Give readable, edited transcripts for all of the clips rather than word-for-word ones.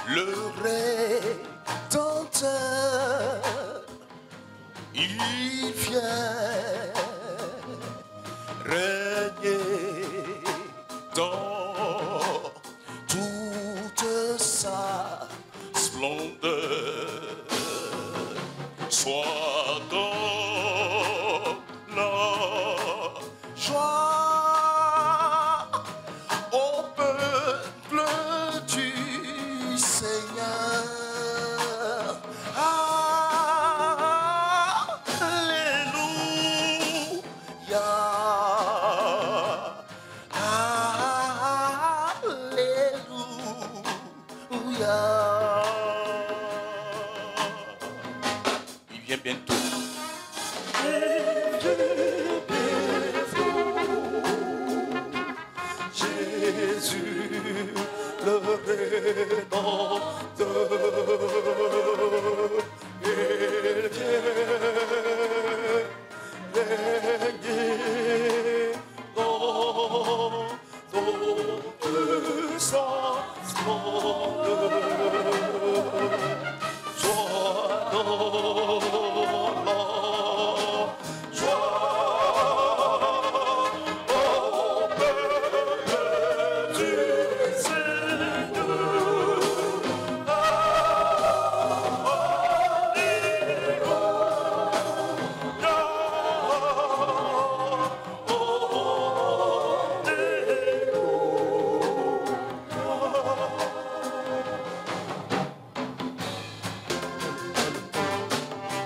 le Rédempteur, il vient régner dans toute sa splendeur. Sois dans la joie au peuple du Seigneur. Alléluia. Alléluia. Il vient bientôt. Jésus, le Rédempteur, il vient régner dans toute sa splendeur. Sois dans la joie au peuple du Seigneur.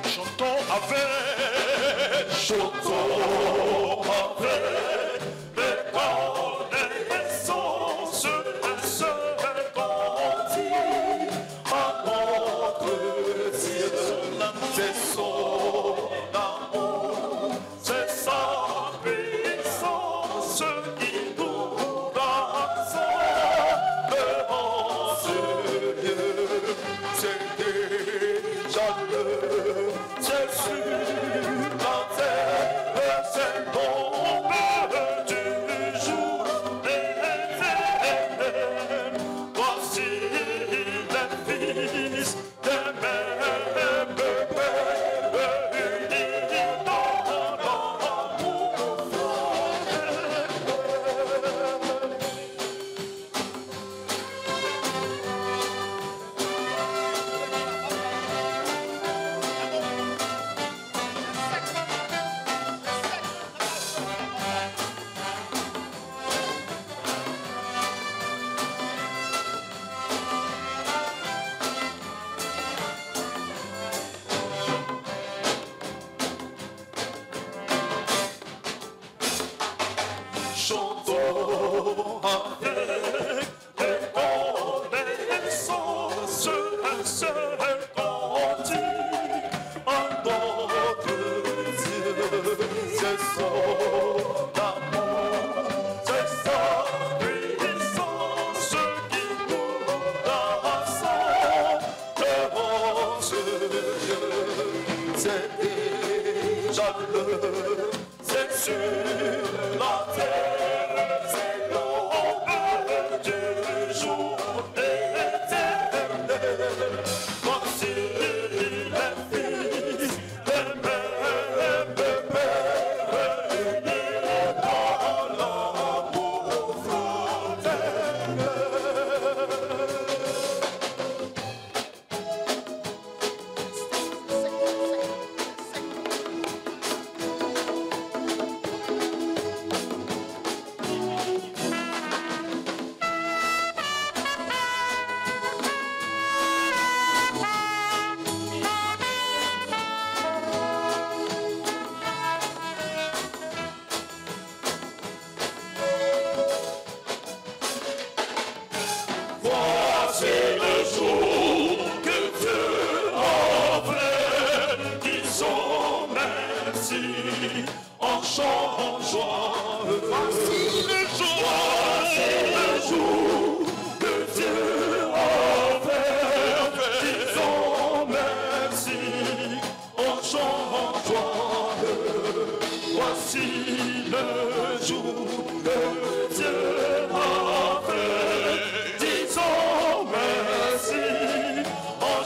Chantons avec reconnaissance, un seul cantique à notre Dieu. C'est son amour, c'est sa puissance qui nous rassemble devant ce Dieu. C'est déjà le Jésus dans terre.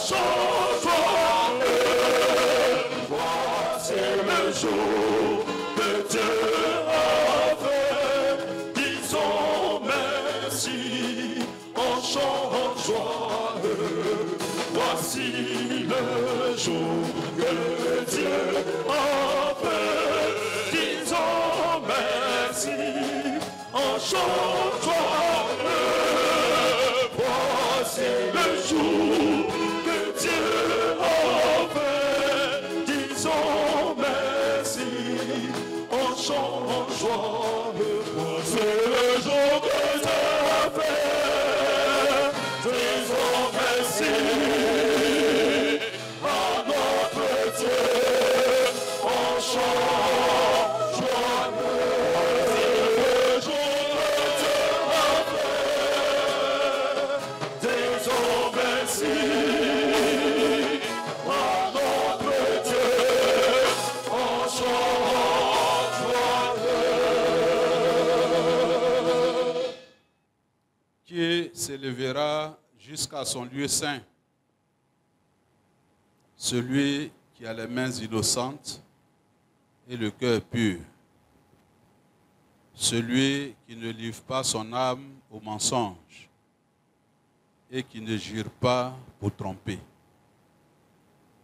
chant joyeux. Voici le jour que Dieu a fait. Disons merci en chant joyeux. Voici le jour que Dieu a fait. Disons merci en chant joyeux. Voici le jour que Dieu a fait. Disons merci en chant joyeux. Voici le jour que Dieu a fait. Disons merci à notre Dieu en chant joyeux. Le jour que Dieu a fait. Disons merci à notre Dieu en chant joyeux. Qui s'élèvera jusqu'à son lieu saint? Celui qui a les mains innocentes et le cœur pur. Celui qui ne livre pas son âme au mensonge et qui ne jure pas pour tromper.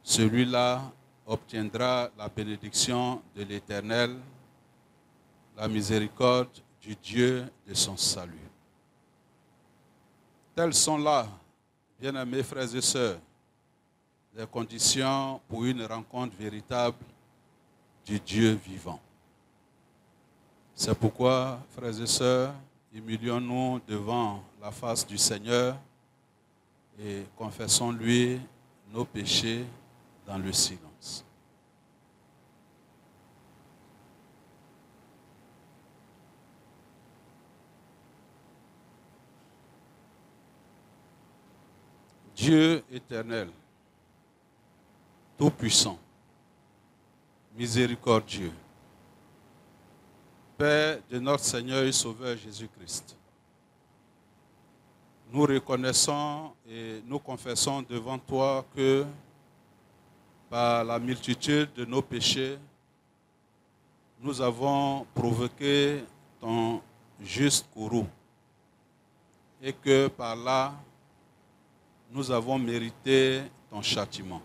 Celui-là obtiendra la bénédiction de l'Éternel, la miséricorde du Dieu de son salut. Telles sont là, bien-aimés frères et sœurs, les conditions pour une rencontre véritable du Dieu vivant. C'est pourquoi, frères et sœurs, humilions-nous devant la face du Seigneur et confessons-lui nos péchés dans le silence. Dieu éternel, tout-puissant, miséricordieux, Père de notre Seigneur et Sauveur Jésus-Christ, nous reconnaissons et nous confessons devant toi que par la multitude de nos péchés, nous avons provoqué ton juste courroux et que par là, nous avons mérité ton châtiment.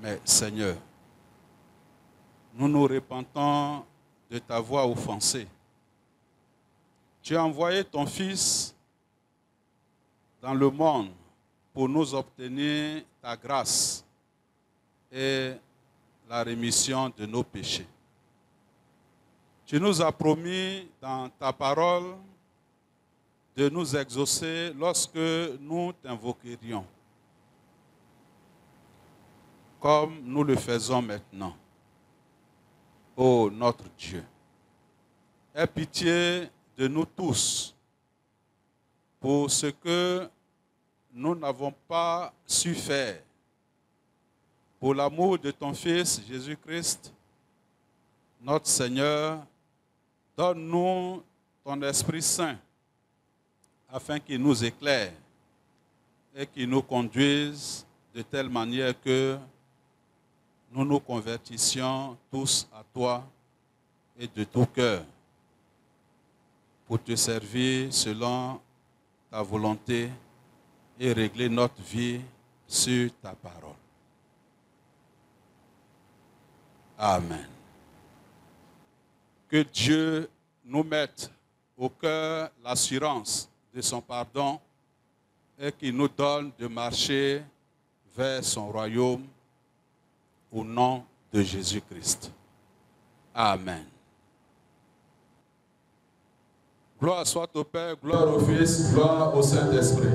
Mais Seigneur, nous nous repentons de t'avoir offensé. Tu as envoyé ton Fils dans le monde pour nous obtenir ta grâce et la rémission de nos péchés. Tu nous as promis dans ta parole de nous exaucer lorsque nous t'invoquerions, comme nous le faisons maintenant. Ô notre Dieu, aie pitié de nous tous pour ce que nous n'avons pas su faire. Pour l'amour de ton Fils Jésus-Christ, notre Seigneur, donne-nous ton Esprit Saint afin qu'il nous éclaire et qu'il nous conduise de telle manière que nous nous convertissions tous à toi et de tout cœur pour te servir selon ta volonté et régler notre vie sur ta parole. Amen. Que Dieu nous mette au cœur l'assurance de son pardon et qu'il nous donne de marcher vers son royaume au nom de Jésus-Christ. Amen. Gloire soit au Père, gloire au Fils, gloire au Saint-Esprit.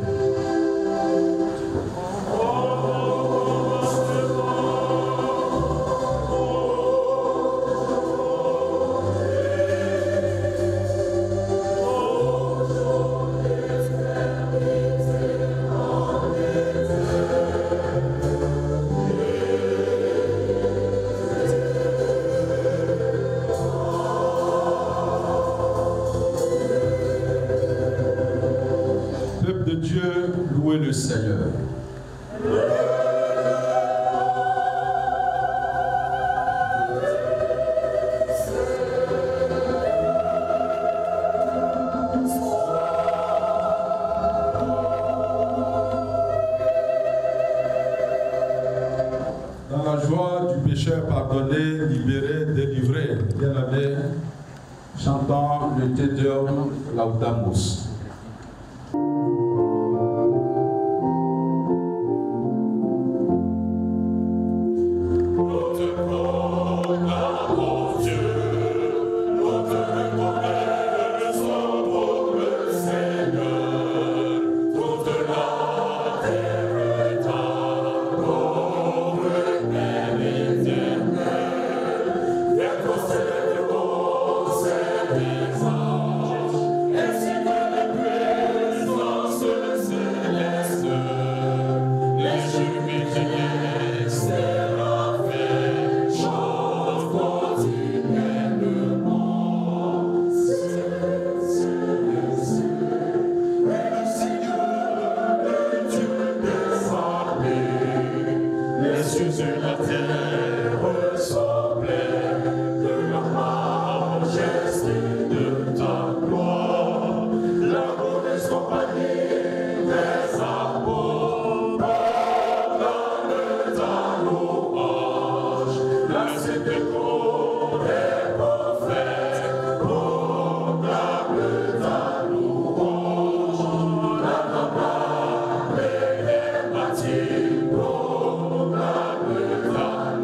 Peuple de Dieu, louez le Seigneur. Dans la joie du pécheur pardonné, libéré, délivré, bien-aimé, chantons le Te Deum Laudamus. Proclame ta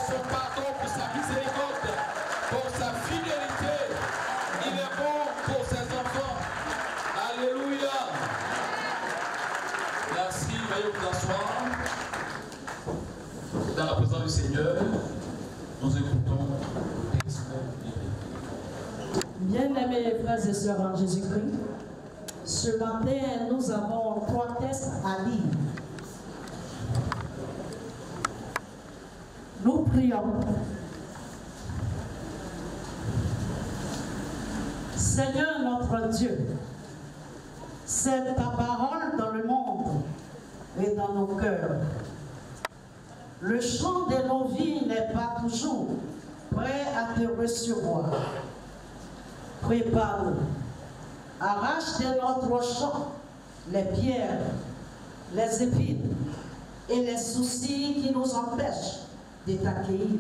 son pardon, pour sa miséricorde, pour sa fidélité. Il est bon pour ses enfants. Alléluia. Merci, veuillez vous asseoir. Dans la présence du Seigneur, nous écoutons le texte biblique. Bien-aimés frères et sœurs en Jésus-Christ, ce matin, nous avons 3 textes à lire. Nous prions. Seigneur notre Dieu, c'est ta parole dans le monde et dans nos cœurs. Le chant de nos vies n'est pas toujours prêt à te recevoir. Prépare-nous. Arrache de notre chant les pierres, les épines et les soucis qui nous empêchent de t'accueillir.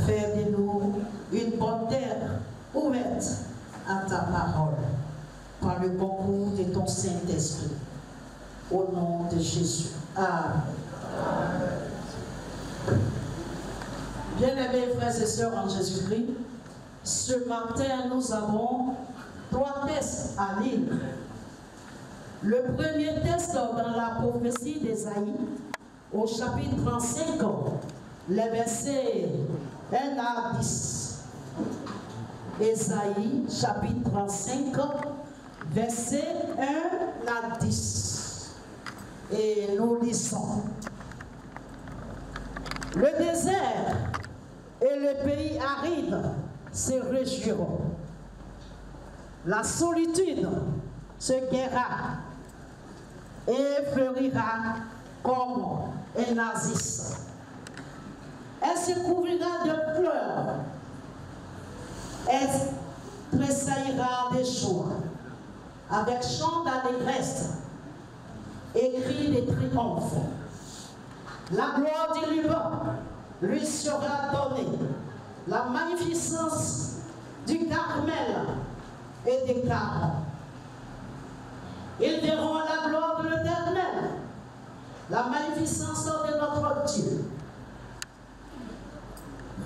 Fais de nous une bonne terre ouverte à ta parole par le concours de ton Saint-Esprit. Au nom de Jésus. Amen. Bien-aimés frères et sœurs en Jésus-Christ, ce matin nous avons 3 textes à lire. Le premier texte dans la prophétie d'Ésaïe, au chapitre 35, les versets 1 à 10. Ésaïe, chapitre 35, versets 1 à 10. Et nous lisons. Le désert et le pays aride se réjouiront. La solitude se guérira et fleurira comme un narcisse. Elle se couvrira de fleurs. Elle tressaillira de joie avec chant d'allégresse et cri de triomphe. La gloire du Liban lui sera donnée, la magnificence du Carmel et des Carmes. Ils verront la gloire de l'Éternel, la magnificence de notre Dieu.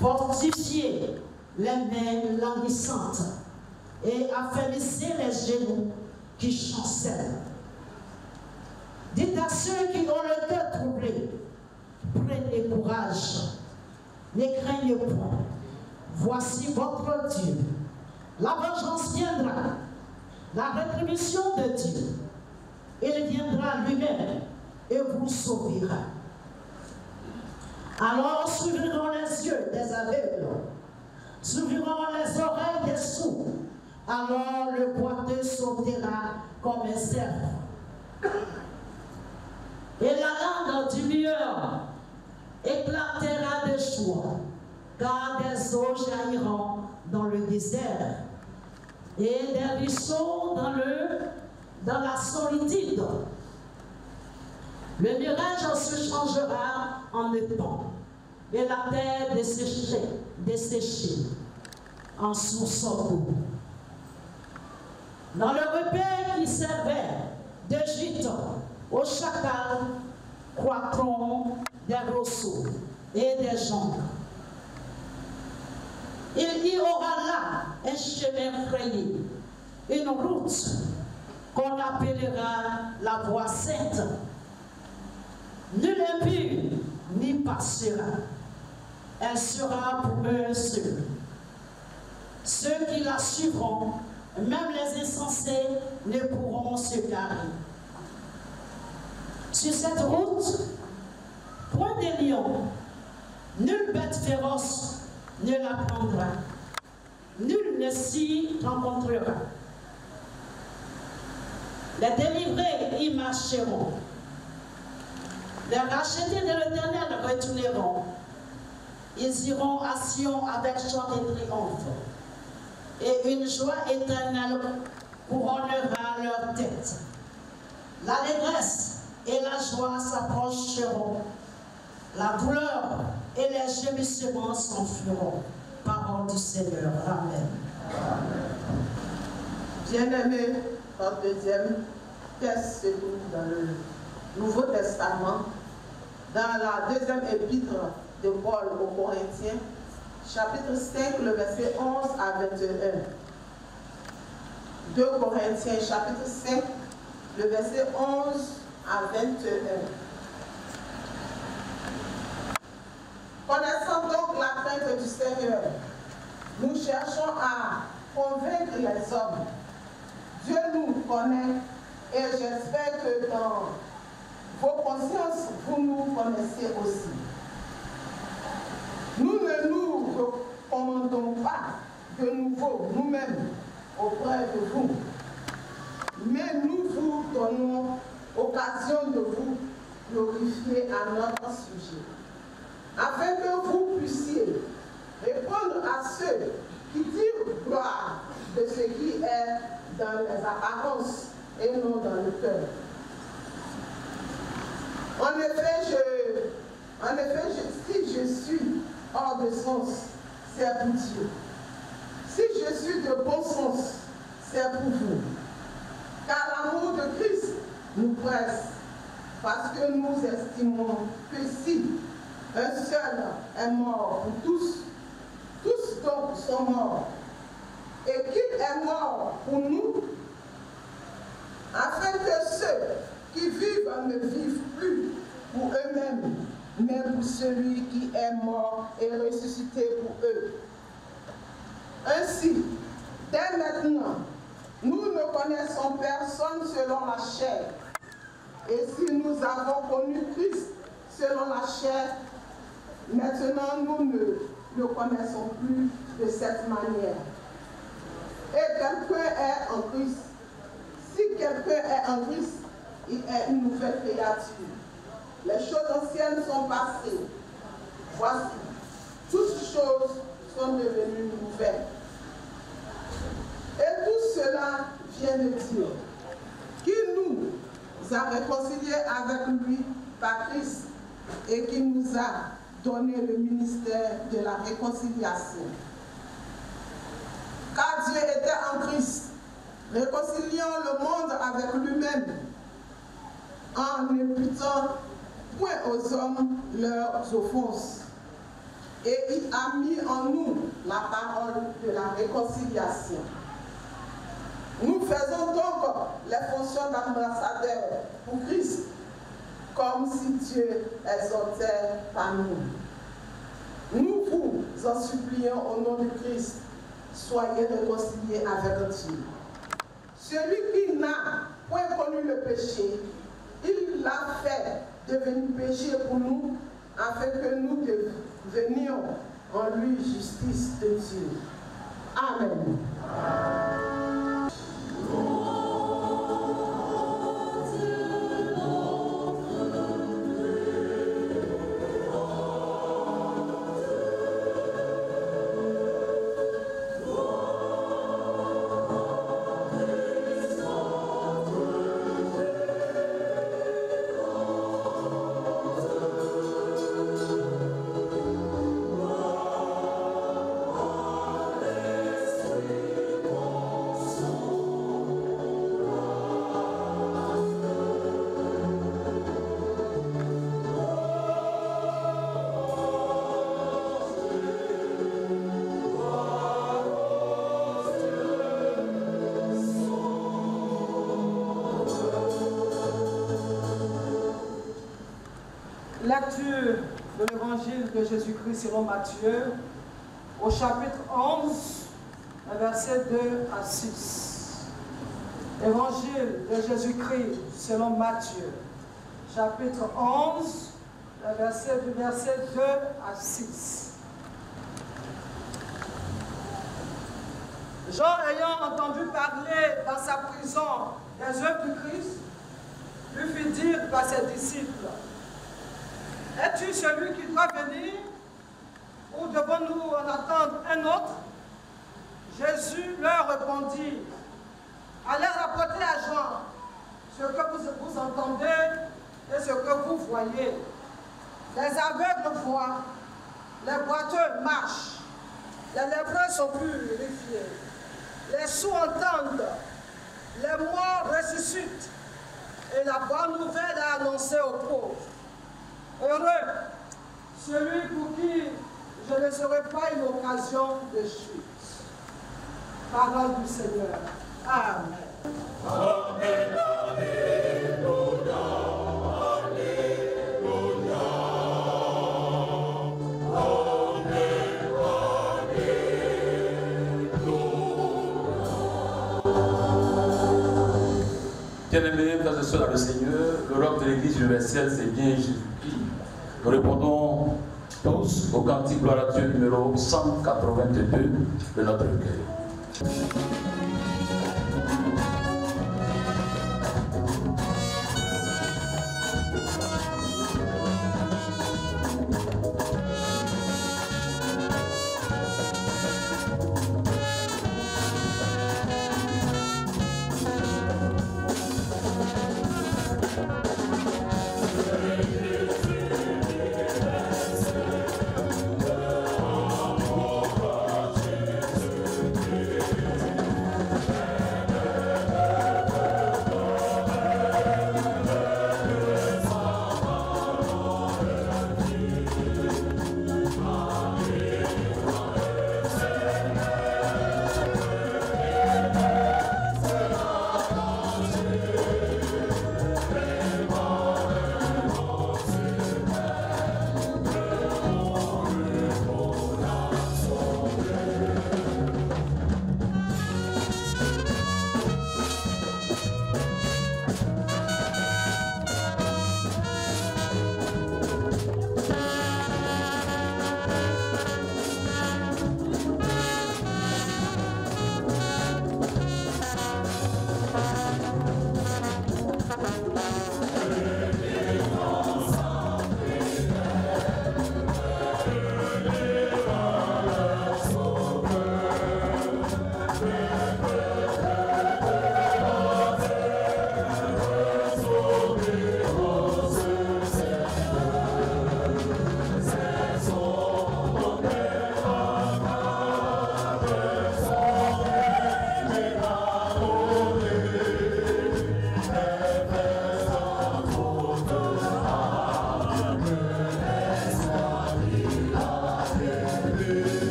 Fortifiez les mains languissantes et affermissez les genoux qui chancellent. Dites à ceux qui ont le cœur troublé, prenez courage, ne craignez point. Voici votre Dieu. La vengeance viendra, la rétribution de Dieu. Il viendra lui-même et vous sauvera. Alors s'ouvriront les yeux des aveugles, s'ouvriront les oreilles des sourds. Alors le boiteux sautera comme un cerf. Et la langue du meilleur éclatera de joie, car des eaux jailliront dans le désert et des ruisseaux dans la solitude. Le mirage se changera en étang et la terre desséchée en source d'eau. Dans le repaire qui servait de gîte aux chacals croîtront des rosseaux et des joncs. Il y aura là un chemin frayé, une route qu'on appellera la voie sainte. Nul impur n'y passera. Elle sera pour eux seuls. Ceux qui la suivront, même les insensés, ne pourront se garer. Sur cette route, point de lion, nulle bête féroce ne la prendra. Nul ne s'y rencontrera. Les délivrés y marcheront. Les rachetés de l'Éternel retourneront. Ils iront à Sion avec chant et triomphe. Et une joie éternelle couronnera leur tête. L'allégresse et la joie s'approcheront. La douleur et les gémissements s'enfuiront. Parole du Seigneur. Amen. Bien-aimés, notre deuxième texte se trouve dans le Nouveau Testament, dans la deuxième épître de Paul aux Corinthiens, chapitre 5, le verset 11 à 21. 2 Corinthiens, chapitre 5, le verset 11 à 21. Connaissant donc la crainte du Seigneur, nous cherchons à convaincre les hommes. Dieu nous connaît et j'espère que dans vos consciences, vous nous connaissez aussi. Nous ne nous recommandons pas de nouveau nous-mêmes auprès de vous, mais nous vous donnons occasion de vous glorifier à notre sujet, afin que vous puissiez répondre à ceux qui tirent gloire de ce qui est dans les apparences et non dans le cœur. En effet, si je suis hors de sens, c'est pour Dieu. Si je suis de bon sens, c'est pour vous. Car l'amour de Christ nous presse, parce que nous estimons que si un seul est mort pour tous, tous donc sont morts, et qu'il est mort pour nous, afin que ceux qui vivent ne vivent plus pour eux-mêmes, mais pour celui qui est mort et ressuscité pour eux. Ainsi, dès maintenant, nous ne connaissons personne selon la chair. Et si nous avons connu Christ selon la chair, maintenant nous ne le connaissons plus de cette manière. Et quelqu'un est en Christ. Si quelqu'un est en Christ, il est une nouvelle créature. Les choses anciennes sont passées. Voici, toutes choses sont devenues nouvelles. Et tout cela vient de Dieu, qui nous a réconciliés avec lui par Christ et qui nous a donné le ministère de la réconciliation. Car Dieu était en Christ, réconciliant le monde avec lui-même, en n'imputant point aux hommes leurs offenses. Et il a mis en nous la parole de la réconciliation. Nous faisons donc les fonctions d'ambassadeurs pour Christ, comme si Dieu exhortait par nous. Nous vous en supplions au nom de Christ, soyez réconciliés avec Dieu. Celui qui n'a point connu le péché, il l'a fait devenir péché pour nous, afin que nous devenions en lui justice de Dieu. Amen. Lecture de l'évangile de Jésus-Christ selon Matthieu, au chapitre 11, versets 2 à 6. Évangile de Jésus-Christ selon Matthieu, chapitre 11, verset 2 à 6. Jean, ayant entendu parler dans sa prison des œuvres du Christ, lui fit dire par ses disciples: es-tu celui qui doit venir, ou devons-nous en attendre un autre? Jésus leur répondit: allez rapporter à Jean ce que vous entendez et ce que vous voyez. Les aveugles voient, les boiteux marchent, les lépreux sont purifiés, les sourds entendent, les morts ressuscitent, et la bonne nouvelle est annoncée aux pauvres. Heureux celui pour qui je ne serai pas une occasion de chute. Parole du Seigneur. Amen. Amen. Alléluia. Alléluia. Bien-aimés, frères et sœurs dans le Seigneur, l'Europe de l'Église universelle, c'est bien Jésus-Christ. Nous répondons tous au cantique Gloire à Dieu numéro 182 de notre recueil.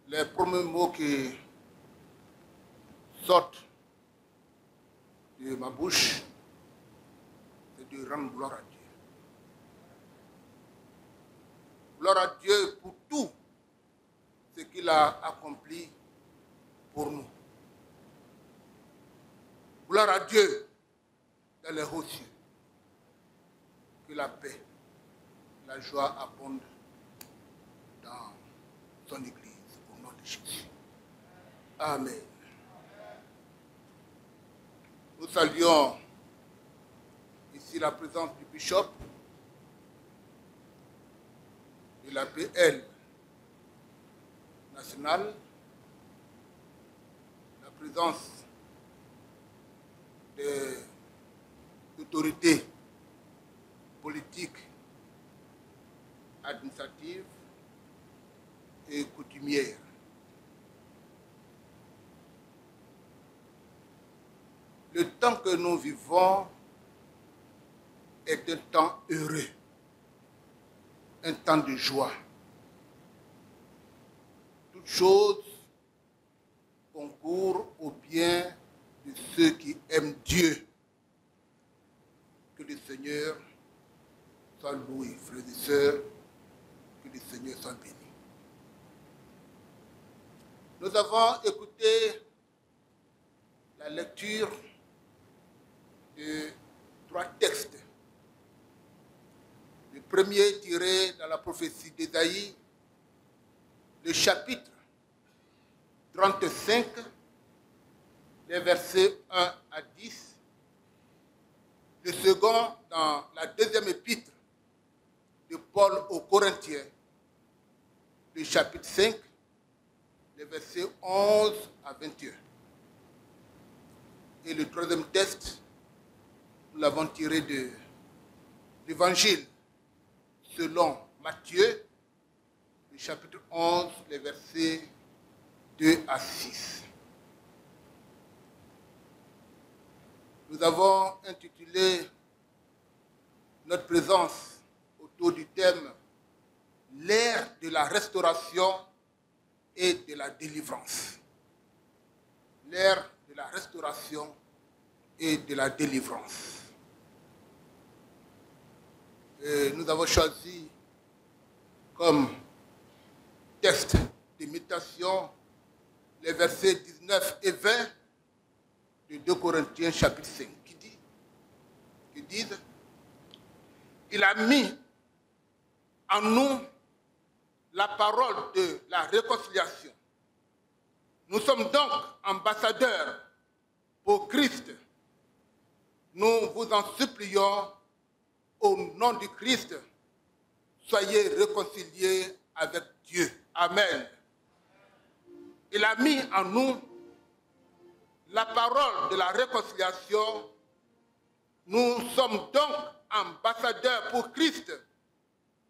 Les premiers mots qui sortent de ma bouche, c'est de rendre gloire à Dieu. Gloire à Dieu pour tout ce qu'il a accompli pour nous. Gloire à Dieu dans les hauts cieux. Que la paix, la joie abondent dans son Église, au nom de Jésus. Amen. Nous saluons ici la présence du bishop de la PL nationale, la présence des autorités politiques, administratives et coutumières. Le temps que nous vivons est un temps heureux, un temps de joie. Toute chose concourt au bien de ceux qui aiment Dieu. Que le Seigneur soit loué, frères et sœurs, que le Seigneur soit béni. Nous avons écouté la lecture de 3 textes. Le premier tiré dans la prophétie d'Ésaïe, le chapitre 35, les versets 1 à 10. Le second dans la deuxième épître de Paul aux Corinthiens, le chapitre 5, les versets 11 à 21. Et le troisième texte, nous l'avons tiré de l'Évangile selon Matthieu, le chapitre 11, les versets 2 à 6. Nous avons intitulé notre présence autour du thème « L'ère de la restauration et de la délivrance ». L'ère de la restauration et de la délivrance. Et nous avons choisi comme texte de méditation les versets 19 et 20 de 2 Corinthiens chapitre 5 qui disent « Il a mis en nous la parole de la réconciliation. Nous sommes donc ambassadeurs pour Christ. Nous vous en supplions au nom du Christ, soyez réconciliés avec Dieu. Amen. Il a mis en nous la parole de la réconciliation. Nous sommes donc ambassadeurs pour Christ.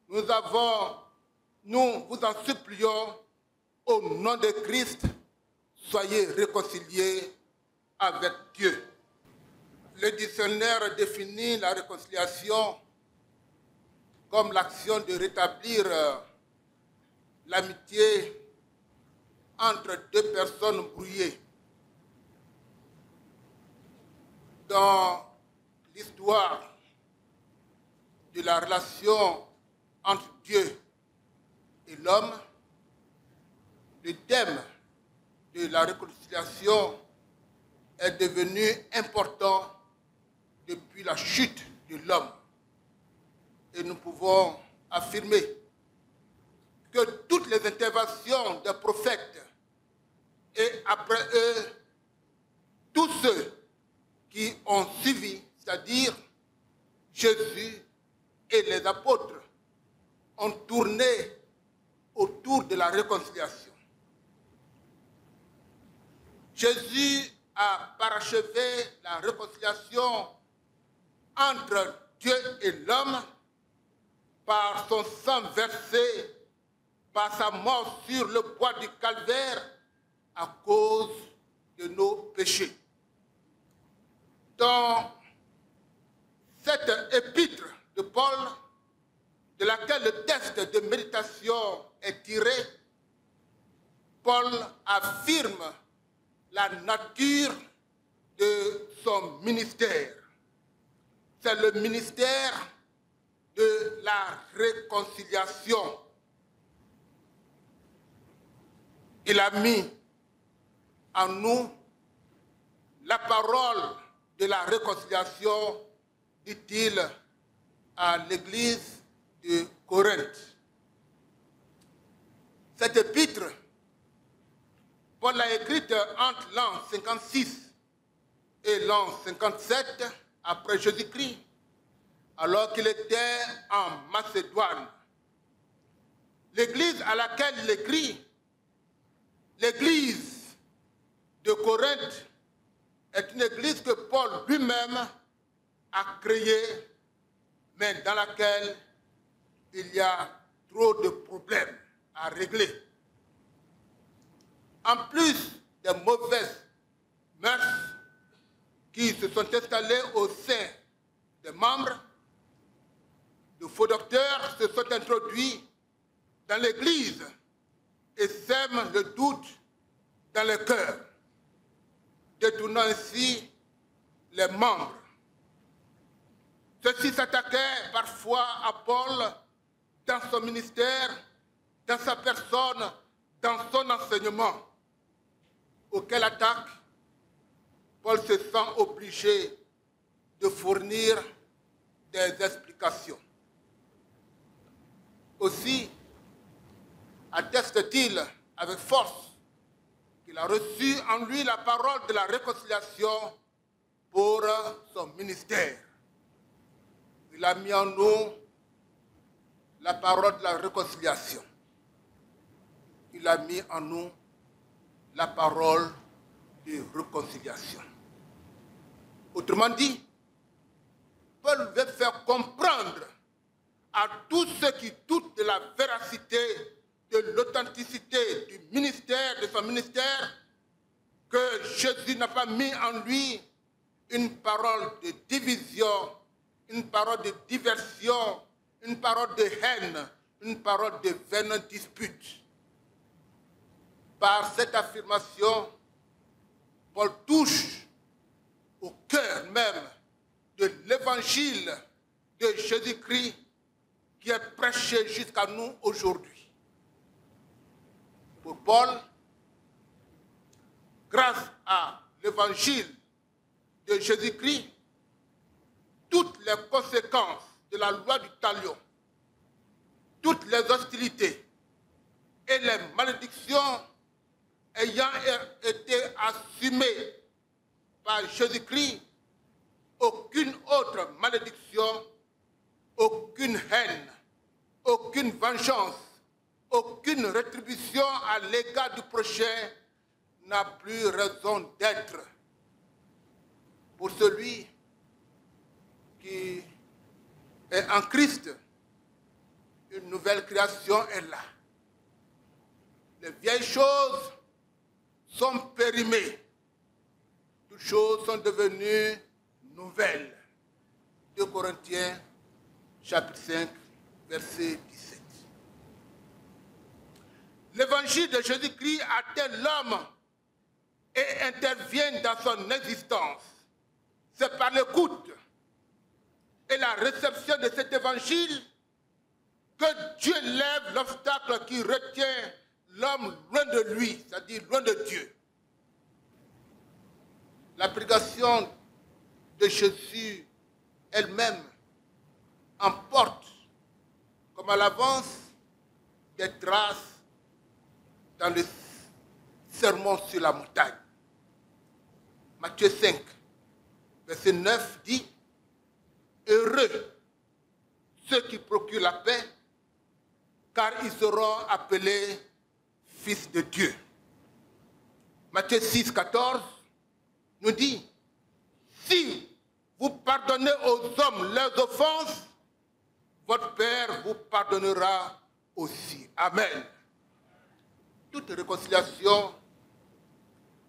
Nous vous en supplions au nom de Christ, soyez réconciliés avec Dieu. Le dictionnaire définit la réconciliation comme l'action de rétablir l'amitié entre 2 personnes brouillées. Dans l'histoire de la relation entre Dieu et l'homme, le thème de la réconciliation est devenu important depuis la chute de l'homme. Et nous pouvons affirmer que toutes les interventions des prophètes et après eux, tous ceux qui ont suivi, c'est-à-dire Jésus et les apôtres, ont tourné autour de la réconciliation. Jésus a parachevé la réconciliation entre Dieu et l'homme par son sang versé, par sa mort sur le bois du calvaire à cause de nos péchés. Dans cette épître de Paul, de laquelle le texte de méditation est tiré, Paul affirme la nature de son ministère. C'est le ministère de la réconciliation. Il a mis en nous la parole de la réconciliation, dit-il à l'église de Corinthe. Cette épître, Paul l'a écrite entre l'an 56 et l'an 57 après Jésus-Christ, alors qu'il était en Macédoine. L'église à laquelle il écrit, l'église de Corinthe, est une église que Paul lui-même a créée, mais dans laquelle il y a trop de problèmes à régler. En plus des mauvaises mœurs qui se sont installées au sein des membres, de faux docteurs se sont introduits dans l'Église et sèment le doute dans le cœur, détournant ainsi les membres. Ceux-ci s'attaquaient parfois à Paul dans son ministère, dans sa personne, dans son enseignement, auquel attaque Paul se sent obligé de fournir des explications. Aussi atteste-t-il avec force qu'il a reçu en lui la parole de la réconciliation pour son ministère. Il a mis en nous la parole de la réconciliation. Il a mis en nous la parole de réconciliation. Autrement dit, Paul veut faire comprendre à tous ceux qui doutent de la véracité, de l'authenticité du ministère, de son ministère, que Jésus n'a pas mis en lui une parole de division, une parole de diversion, une parole de haine, une parole de vaine dispute. Par cette affirmation, Paul touche au cœur même de l'évangile de Jésus-Christ qui est prêché jusqu'à nous aujourd'hui. Pour Paul, grâce à l'évangile de Jésus-Christ, toutes les conséquences de la loi du talion, toutes les hostilités et les malédictions ayant été assumées par Jésus-Christ, aucune autre malédiction, aucune haine, aucune vengeance, aucune rétribution à l'égard du prochain n'a plus raison d'être. Pour celui qui est en Christ, une nouvelle création est là. Les vieilles choses sont périmées. Toutes choses sont devenues nouvelles. 2 Corinthiens, chapitre 5, verset 17. L'évangile de Jésus-Christ atteint l'homme et intervient dans son existence. C'est par l'écoute et la réception de cet évangile que Dieu lève l'obstacle qui retient l'homme loin de lui, c'est-à-dire loin de Dieu. La prédication de Jésus elle-même emporte, comme à l'avance, des traces dans le sermon sur la montagne. Matthieu 5, verset 9 dit « Heureux ceux qui procurent la paix, car ils seront appelés fils de Dieu. » Matthieu 6, 14 nous dit « Si vous pardonnez aux hommes leurs offenses, votre Père vous pardonnera aussi. » Amen. Toute réconciliation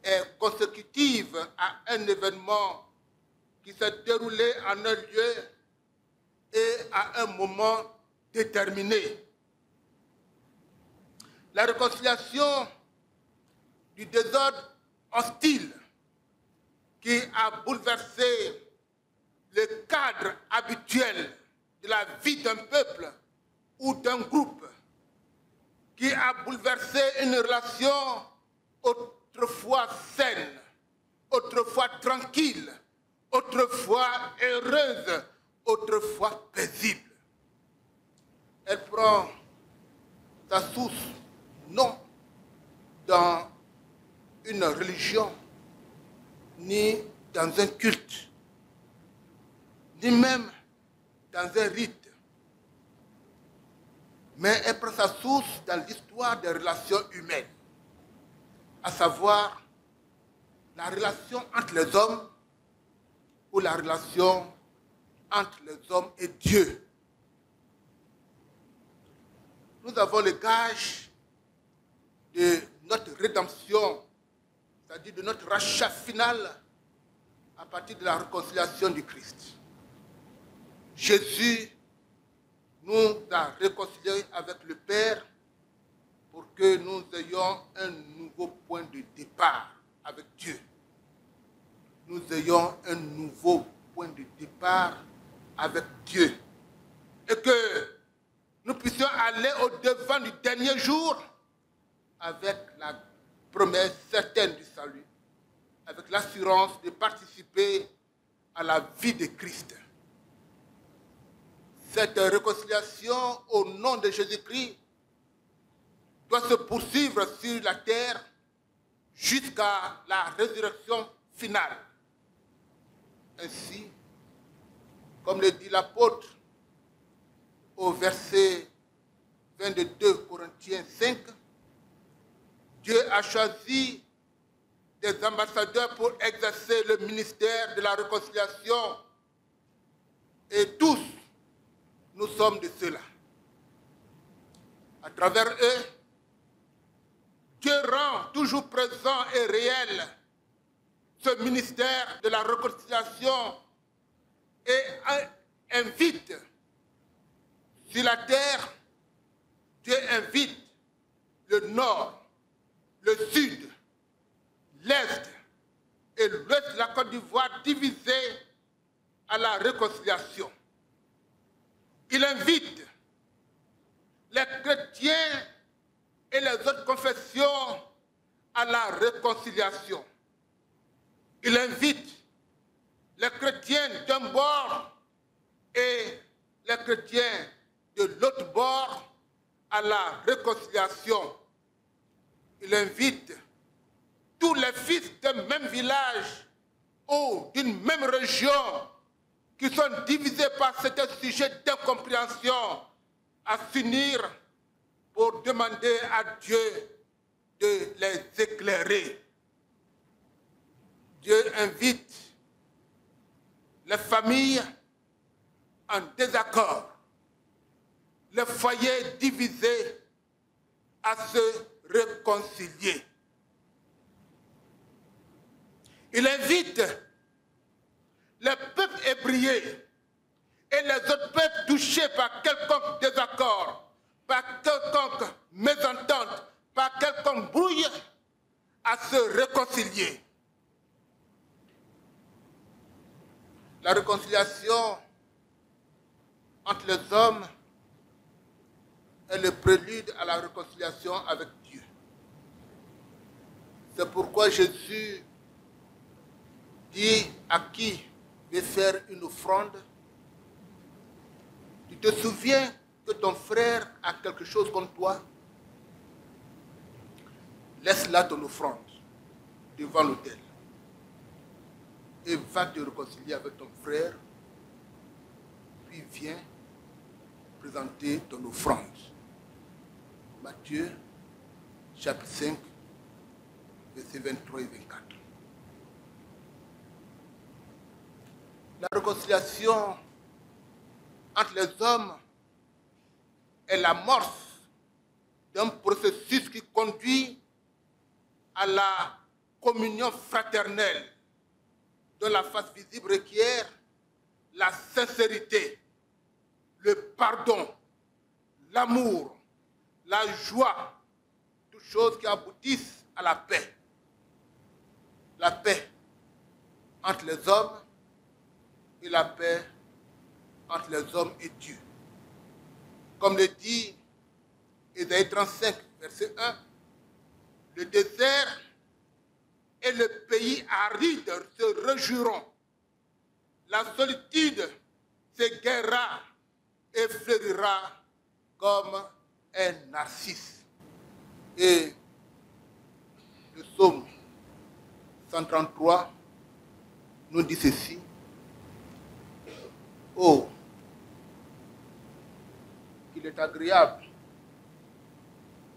est consécutive à un événement qui s'est déroulé en un lieu et à un moment déterminé. La réconciliation du désordre hostile qui a bouleversé le cadre habituel de la vie d'un peuple ou d'un groupe, qui a bouleversé une relation autrefois saine, autrefois tranquille, autrefois heureuse, autrefois paisible. Elle prend sa source non dans une religion, ni dans un culte, ni même dans un rite, mais elle prend sa source dans l'histoire des relations humaines, à savoir la relation entre les hommes ou la relation entre les hommes et Dieu. Nous avons le gage de notre rédemption, c'est-à-dire de notre rachat final à partir de la réconciliation du Christ. Jésus nous a réconciliés avec le Père pour que nous ayons un nouveau point de départ avec Dieu. Nous ayons un nouveau point de départ avec Dieu. Et que nous puissions aller au-devant du dernier jour avec la promesse certaine du salut, avec l'assurance de participer à la vie de Christ. Cette réconciliation au nom de Jésus-Christ doit se poursuivre sur la terre jusqu'à la résurrection finale. Ainsi, comme le dit l'apôtre au verset 22 Corinthiens 5, Dieu a choisi des ambassadeurs pour exercer le ministère de la réconciliation et tous nous sommes de ceux-là. À travers eux, Dieu rend toujours présent et réel ce ministère de la réconciliation et invite sur la terre, Dieu invite le nord, le sud, l'est et l'ouest de la Côte d'Ivoire divisés à la réconciliation. Il invite les chrétiens et les autres confessions à la réconciliation. Il invite les chrétiens d'un bord et les chrétiens de l'autre bord à la réconciliation. Il invite tous les fils d'un même village ou d'une même région qui sont divisés par certains sujets d'incompréhension à s'unir pour demander à Dieu de les éclairer. Dieu invite les familles en désaccord, les foyers divisés à se réconcilier. Il invite les peuples ébriés et les autres peuples touchés par quelconque désaccord, par quelconque mésentente, par quelconque brouille, à se réconcilier. La réconciliation entre les hommes est le prélude à la réconciliation avec Dieu. C'est pourquoi Jésus dit à qui veut faire une offrande, tu te souviens que ton frère a quelque chose contre toi? Laisse là ton offrande devant l'autel et va te réconcilier avec ton frère, puis viens présenter ton offrande. Matthieu, chapitre 5, versets 23 et 24. La réconciliation entre les hommes est l'amorce d'un processus qui conduit à la communion fraternelle, dont la face visible requiert la sincérité, le pardon, l'amour, la joie, toutes choses qui aboutissent à la paix. La paix entre les hommes et la paix entre les hommes et Dieu. Comme le dit Ésaïe 35, verset 1, le désert et le pays aride se réjouiront la solitude s'égayera et fleurira comme un narcisse. Et le psaume 133 nous dit ceci. Oh, qu'il est agréable,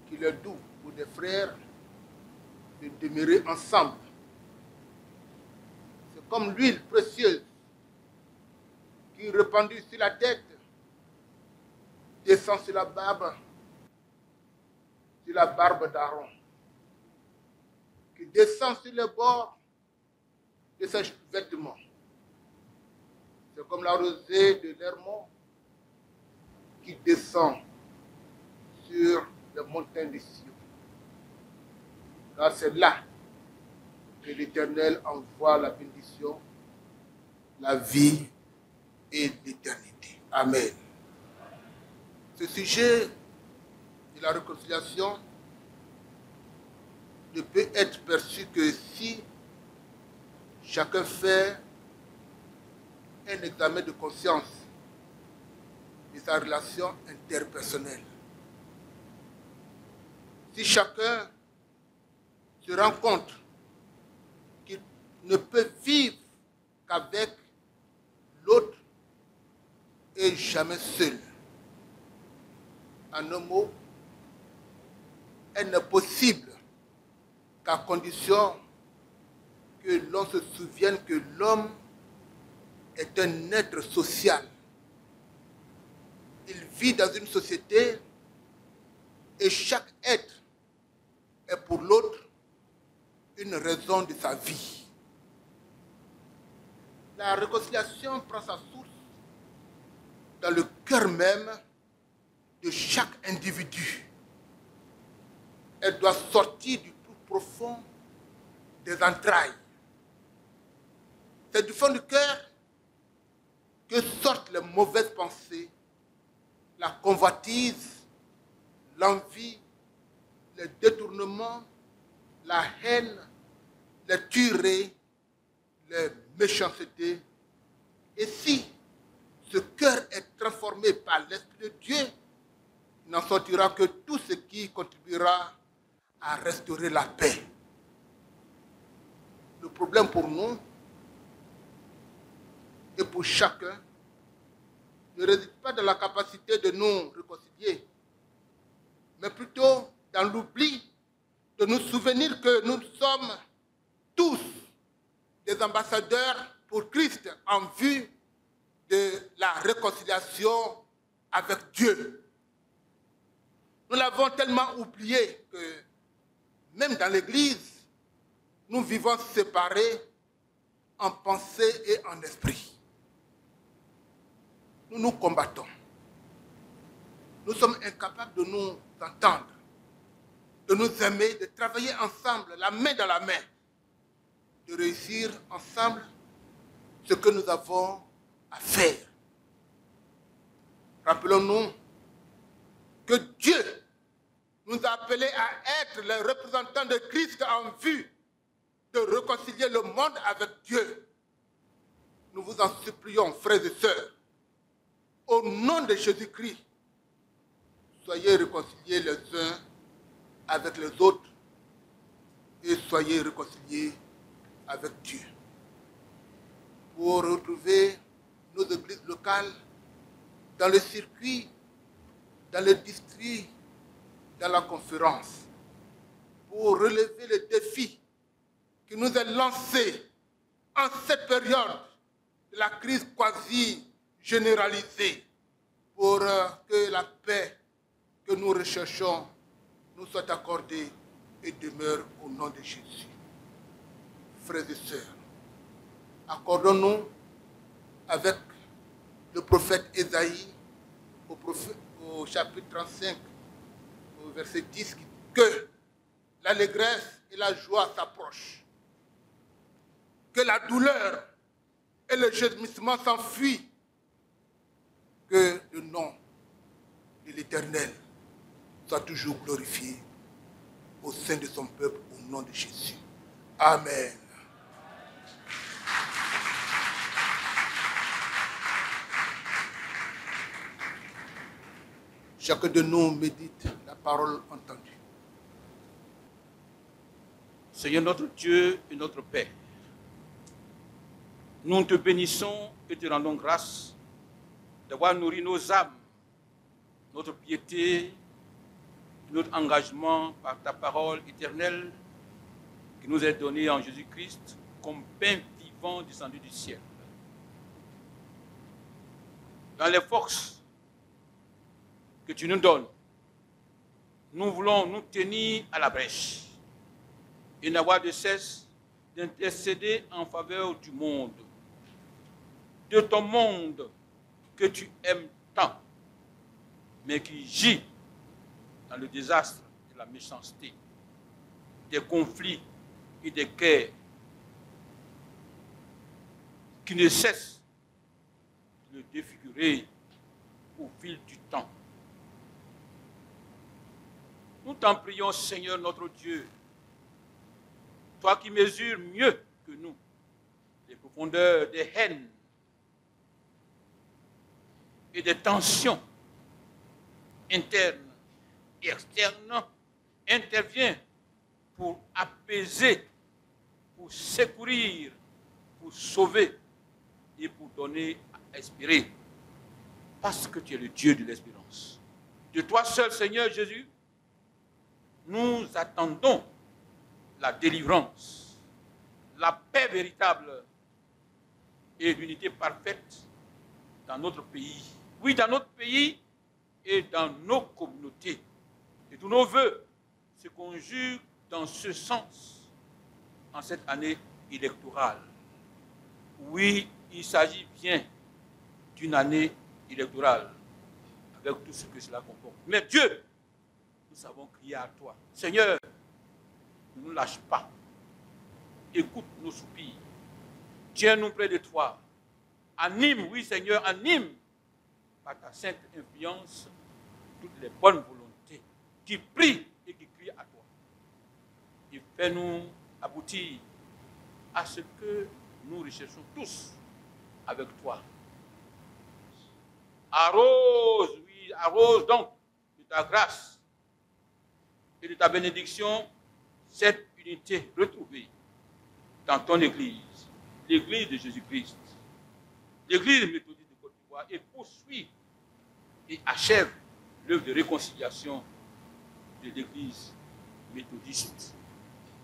qu'il est doux pour des frères de demeurer ensemble. C'est comme l'huile précieuse qui, répandue sur la tête, descend sur la barbe d'Aaron, qui descend sur le bord de ses vêtements. C'est comme la rosée de l'Hermon qui descend sur les montagnes de Sion. Car c'est là que l'Éternel envoie la bénédiction, la vie et l'éternité. Amen. Ce sujet de la réconciliation ne peut être perçu que si chacun fait un examen de conscience de sa relation interpersonnelle. Si chacun se rend compte qu'il ne peut vivre qu'avec l'autre et jamais seul. En un mot, elle n'est possible qu'à condition que l'on se souvienne que l'homme est un être social. Il vit dans une société et chaque être est pour l'autre une raison de sa vie. La réconciliation prend sa source dans le cœur même de chaque individu. Elle doit sortir du plus profond des entrailles. C'est du fond du cœur que sortent les mauvaises pensées, la convoitise, l'envie, les détournements, la haine, les tueries, les méchancetés. Et si ce cœur est transformé par l'Esprit de Dieu, il n'en sortira que tout ce qui contribuera à restaurer la paix. Le problème pour nous et pour chacun ne réside pas dans la capacité de nous réconcilier, mais plutôt dans l'oubli de nous souvenir que nous sommes tous des ambassadeurs pour Christ en vue de la réconciliation avec Dieu. Nous l'avons tellement oublié que même dans l'Église, nous vivons séparés en pensée et en esprit. Nous nous combattons. Nous sommes incapables de nous entendre, de nous aimer, de travailler ensemble, la main dans la main, de réussir ensemble ce que nous avons à faire. Rappelons-nous que Dieu nous a appelés à être les représentants de Christ en vue de réconcilier le monde avec Dieu. Nous vous en supplions, frères et sœurs, au nom de Jésus-Christ, soyez réconciliés les uns avec les autres et soyez réconciliés avec Dieu. Pour retrouver nos églises locales dans le circuit, dans le district, dans la conférence, pour relever le défi qui nous est lancé en cette période de la crise quasi généralisée, pour que la paix que nous recherchons nous soit accordée et demeure au nom de Jésus. Frères et sœurs, accordons-nous avec le prophète Ésaïe au chapitre 35, au verset 10, que l'allégresse et la joie s'approchent, que la douleur et le gémissement s'enfuient, que le nom de l'Éternel soit toujours glorifié au sein de son peuple, au nom de Jésus. Amen. chacun de nous médite la parole entendue. Seigneur notre Dieu et notre Père, nous te bénissons et te rendons grâce d'avoir nourri nos âmes, notre piété, notre engagement par ta parole éternelle qui nous est donnée en Jésus-Christ comme pain vivant descendu du ciel. Dans les forces que tu nous donnes, nous voulons nous tenir à la brèche et n'avoir de cesse d'intercéder en faveur du monde, de ton monde que tu aimes tant, mais qui gît dans le désastre et la méchanceté, des conflits et des guerres qui ne cessent de le défigurer au fil du temps. Nous t'en prions, Seigneur notre Dieu, toi qui mesures mieux que nous les profondeurs des haines et des tensions internes et externes, interviens pour apaiser, pour secourir, pour sauver et pour donner à espérer. Parce que tu es le Dieu de l'espérance. De toi seul, Seigneur Jésus, nous attendons la délivrance, la paix véritable et l'unité parfaite dans notre pays. Oui, dans notre pays et dans nos communautés. Et tous nos vœux se conjuguent dans ce sens en cette année électorale. Oui, il s'agit bien d'une année électorale avec tout ce que cela comporte. Mais Dieu, nous savons crier à toi. Seigneur, ne nous lâche pas. Écoute nos soupirs. Tiens-nous près de toi. Anime, oui Seigneur, anime par ta sainte influence toutes les bonnes volontés qui prient et qui crient à toi. Et fais-nous aboutir à ce que nous recherchons tous avec toi. Arrose, oui, arrose donc de ta grâce et de ta bénédiction cette unité retrouvée dans ton Église, l'Église de Jésus-Christ, l'Église méthodiste de Côte d'Ivoire, et poursuit et achève l'œuvre de réconciliation de l'Église méthodiste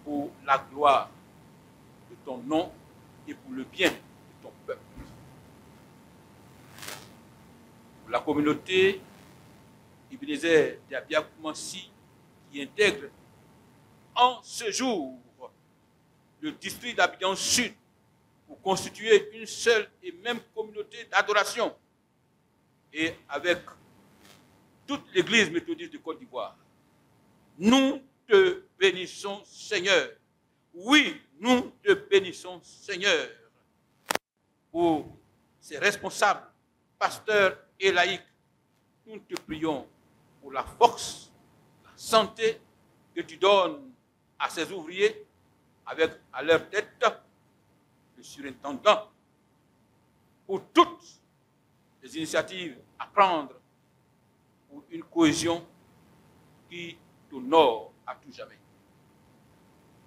pour la gloire de ton nom et pour le bien de ton peuple. Pour la communauté Ebenezer d'Abia Koumassi qui intègre en ce jour le district d'Abidjan Sud pour constituer une seule et même communauté d'adoration et avec toute l'Église méthodiste de Côte d'Ivoire. Nous te bénissons, Seigneur. Oui, nous te bénissons, Seigneur, pour ces responsables, pasteurs et laïcs. Nous te prions pour la force, la santé que tu donnes à ces ouvriers, avec à leur tête le surintendant, pour toutes les initiatives à prendre pour une cohésion qui t'honore à tout jamais.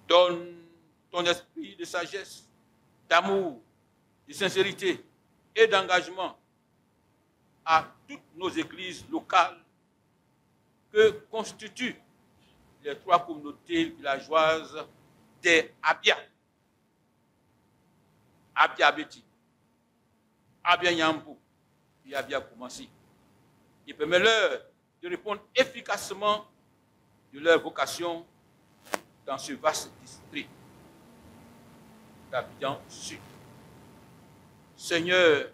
Donne ton esprit de sagesse, d'amour, de sincérité et d'engagement à toutes nos églises locales que constituent les trois communautés villageoises des Abia, Abia Beti, Abia Nyambou et Abia Koumassi. Et permet-leur de répondre efficacement de leur vocation dans ce vaste district d'Abidjan Sud. Seigneur,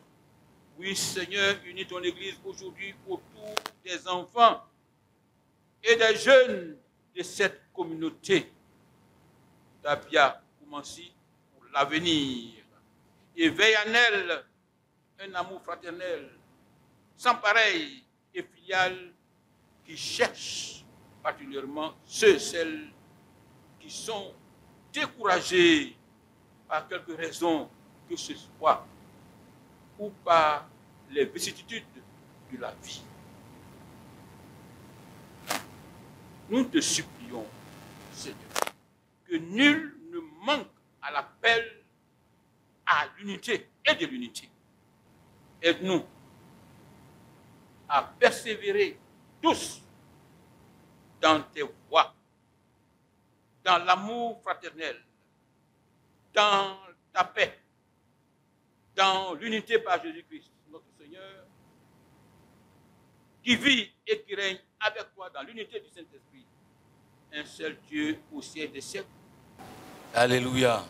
oui Seigneur, unis ton Église aujourd'hui autour des enfants et des jeunes de cette communauté d'Abia Koumassi pour l'avenir. Et veille en elle un amour fraternel, sans pareil et filial, qui cherche particulièrement ceux et celles qui sont découragés par quelque raison que ce soit ou par les vicissitudes de la vie. nous te supplions, Seigneur, que nul ne manque à l'appel à l'unité et de l'unité. Aide-nous à persévérer tous dans tes voies, dans l'amour fraternel, dans ta paix, dans l'unité par Jésus-Christ, notre Seigneur, qui vit et qui règne avec toi dans l'unité du Saint-Esprit, un seul Dieu au siècle des siècles. Alléluia.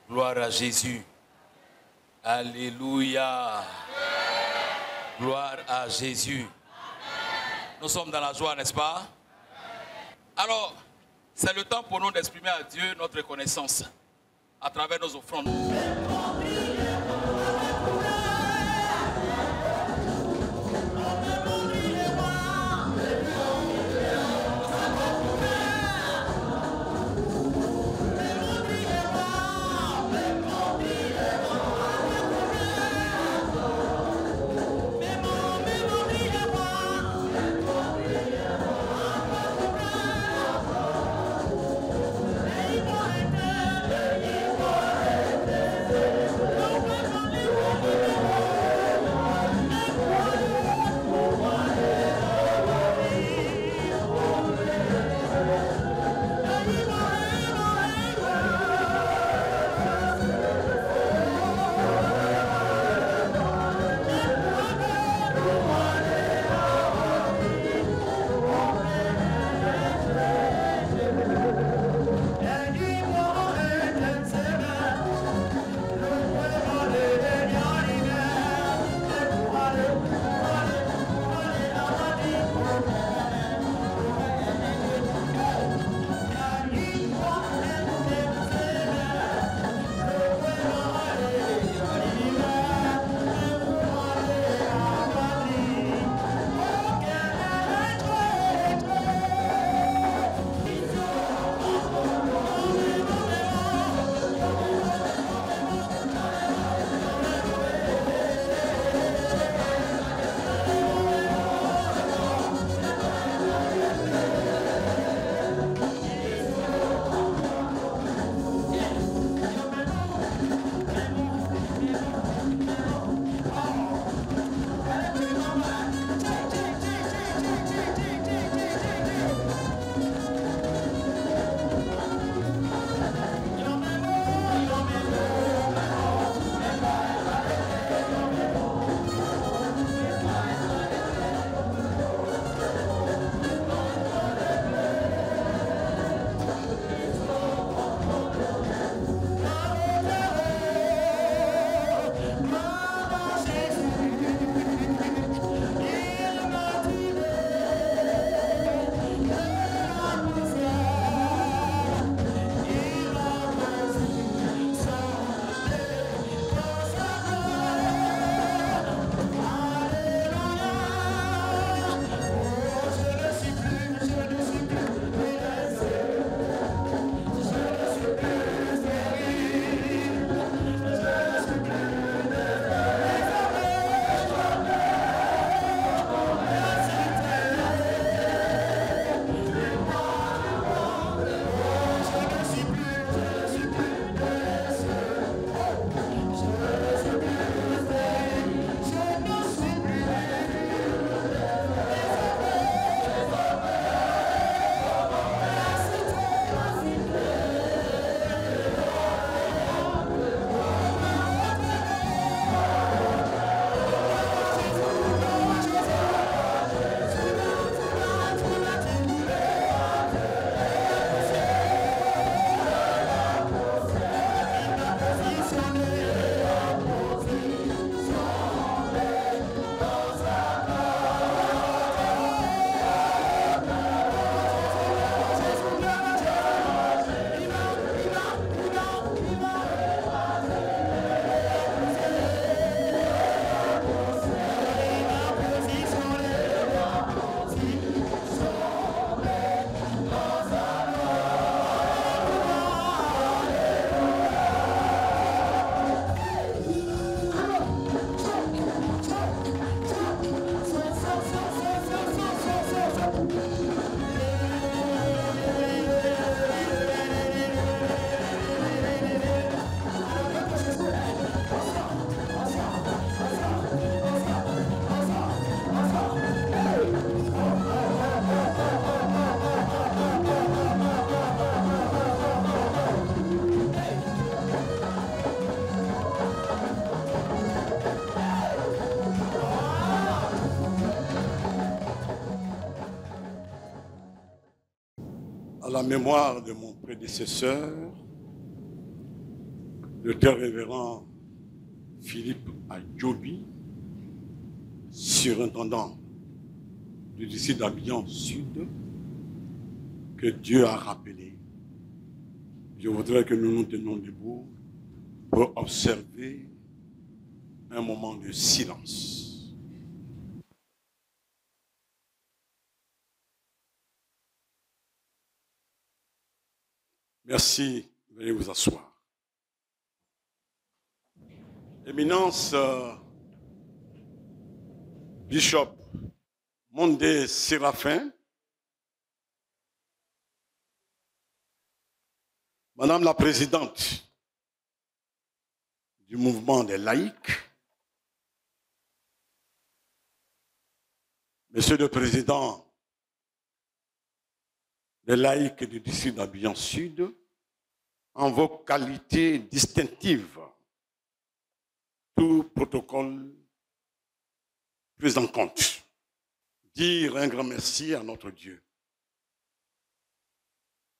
Gloire à Jésus. Alléluia. Gloire à Jésus. Nous sommes dans la joie, n'est-ce pas? Alors, c'est le temps pour nous d'exprimer à Dieu notre reconnaissance à travers nos offrandes. Amen. la mémoire de mon prédécesseur, le très révérend Philippe Adjobi, surintendant du district d'Abidjan Sud, que Dieu a rappelé. Je voudrais que nous nous tenions debout pour observer un moment de silence. Merci, veuillez vous asseoir. Éminence, Bishop Mondé Séraphin, Madame la Présidente du mouvement des laïcs, Monsieur le Président des laïcs du district d'Abidjan Sud, en vos qualités distinctives, tout protocole pris en compte. Dire un grand merci à notre Dieu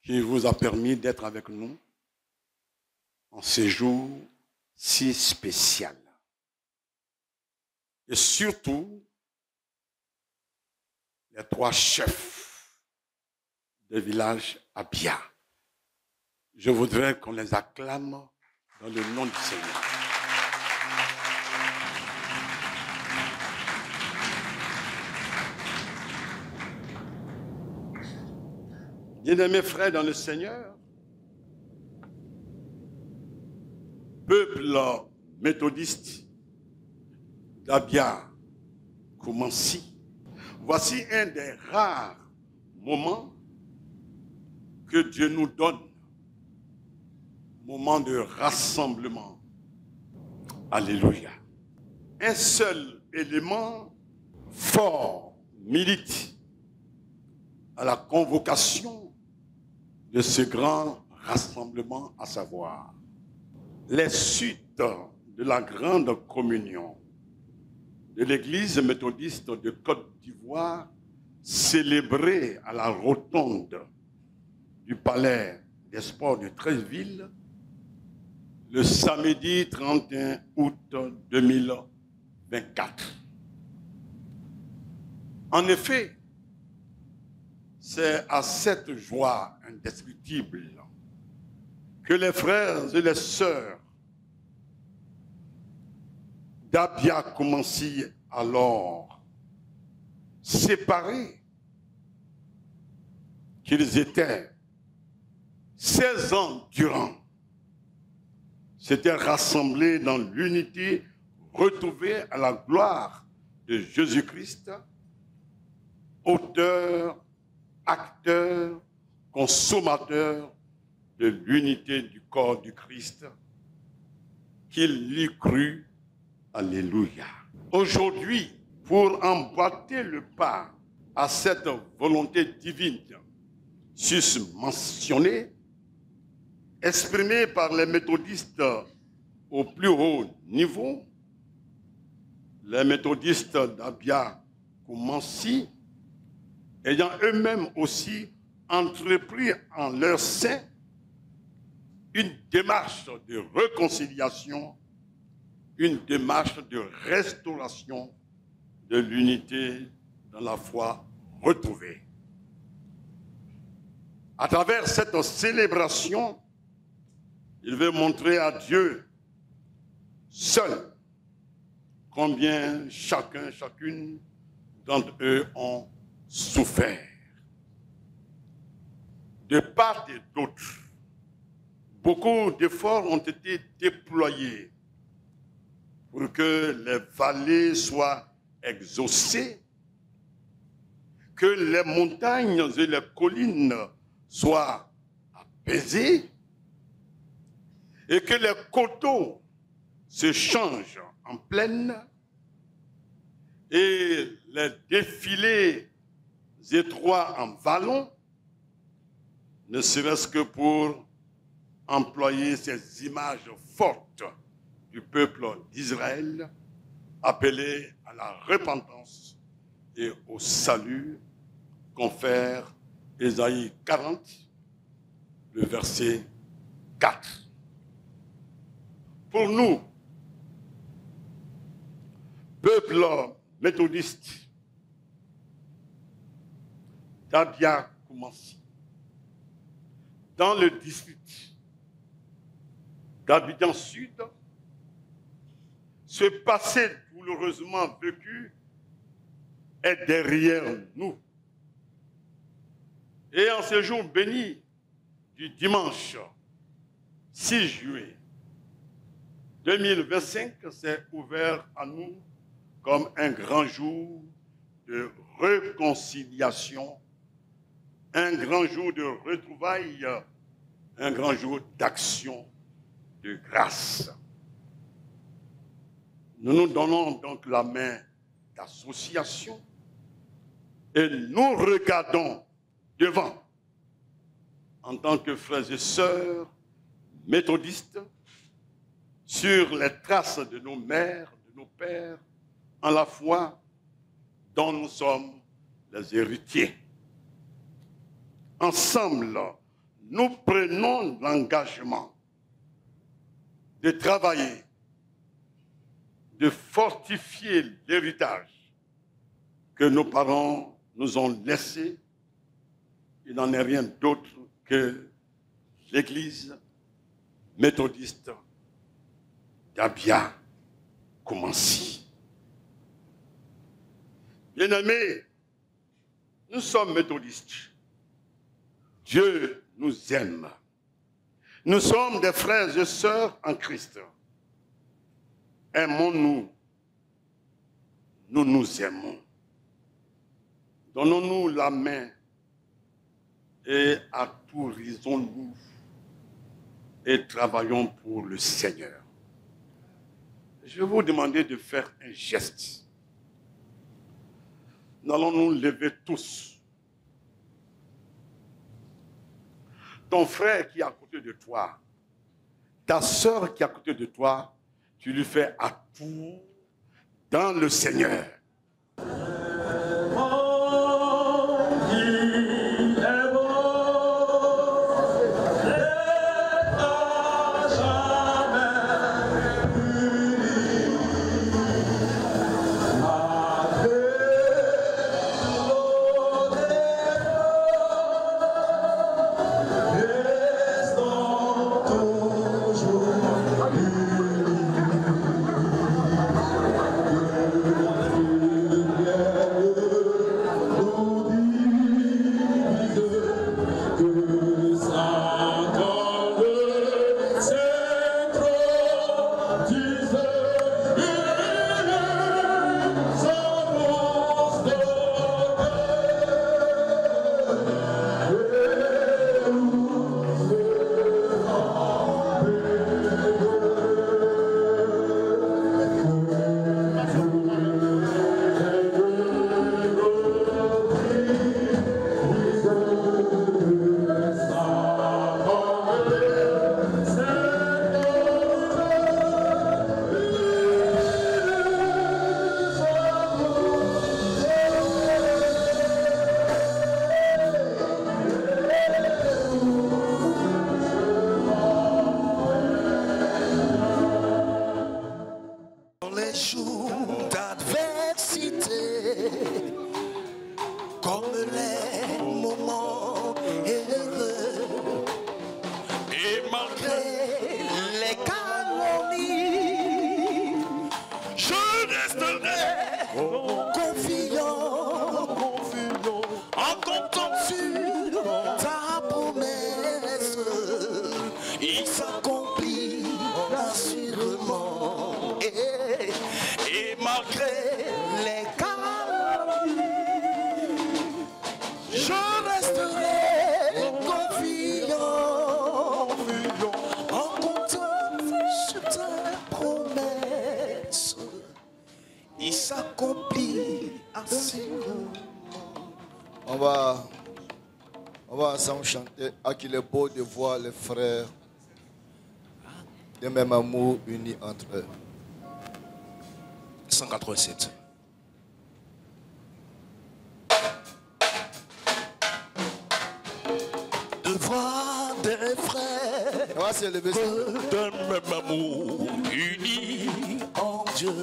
qui vous a permis d'être avec nous en ces jours si spécial. Et surtout, les 3 chefs des villages Abia. Je voudrais qu'on les acclame dans le nom du Seigneur. Bien-aimés frères dans le Seigneur, peuple méthodiste d'Abia Koumansi, voici un des rares moments que Dieu nous donne, moment de rassemblement. Alléluia. Un seul élément fort milite à la convocation de ce grand rassemblement, à savoir les suites de la grande communion de l'Église méthodiste de Côte d'Ivoire, célébrée à la rotonde du Palais des Sports de Treichville le samedi 31 août 2024. En effet, c'est à cette joie indescriptible que les frères et les sœurs d'Abia Koumansi, alors séparés, qu'ils étaient 16 ans durant, s'étaient rassemblés dans l'unité retrouvée à la gloire de Jésus-Christ, auteur, acteur, consommateur de l'unité du corps du Christ, qu'il y crut. Alléluia. Aujourd'hui, pour emboîter le pas à cette volonté divine susmentionnée, exprimée par les méthodistes au plus haut niveau, les méthodistes d'Abia Koumansi, ayant eux-mêmes aussi entrepris en leur sein une démarche de réconciliation, une démarche de restauration de l'unité dans la foi retrouvée. À travers cette célébration, il veut montrer à Dieu seul combien chacun, chacune d'entre eux ont souffert. De part et d'autre, beaucoup d'efforts ont été déployés pour que les vallées soient exaucées, que les montagnes et les collines soient apaisées et que les coteaux se changent en plaine et les défilés étroits en vallons, ne serait-ce que pour employer ces images fortes du peuple d'Israël, appelé à la repentance et au salut, confère Ésaïe 40, le verset 4. Pour nous, peuple méthodiste d'Abia Koumassi, dans le district d'Abidjan Sud, ce passé douloureusement vécu est derrière nous. Et en ce jour béni du dimanche 6 juillet 2025, s'est ouvert à nous comme un grand jour de réconciliation, un grand jour de retrouvailles, un grand jour d'action de grâce. Nous nous donnons donc la main d'association et nous regardons devant en tant que frères et sœurs méthodistes sur les traces de nos mères, de nos pères, en la foi dont nous sommes les héritiers. Ensemble, nous prenons l'engagement de travailler, de fortifier l'héritage que nos parents nous ont laissé. Il n'en est rien d'autre que l'Église méthodiste d'Abia Koumassi. Bien-aimés, nous sommes méthodistes. Dieu nous aime. Nous sommes des frères et sœurs en Christ. Aimons-nous. Nous nous aimons. Donnons-nous la main et autorisons-nous et travaillons pour le Seigneur. Je vais vous demander de faire un geste. Nous allons nous lever tous. Ton frère qui est à côté de toi, ta sœur qui est à côté de toi, tu lui fais à tout dans le Seigneur. On va ensemble chanter à qu'il est beau de voir les frères de même amour unis entre eux. 187. De voir des s'est levé. D'un même amour uni en Dieu.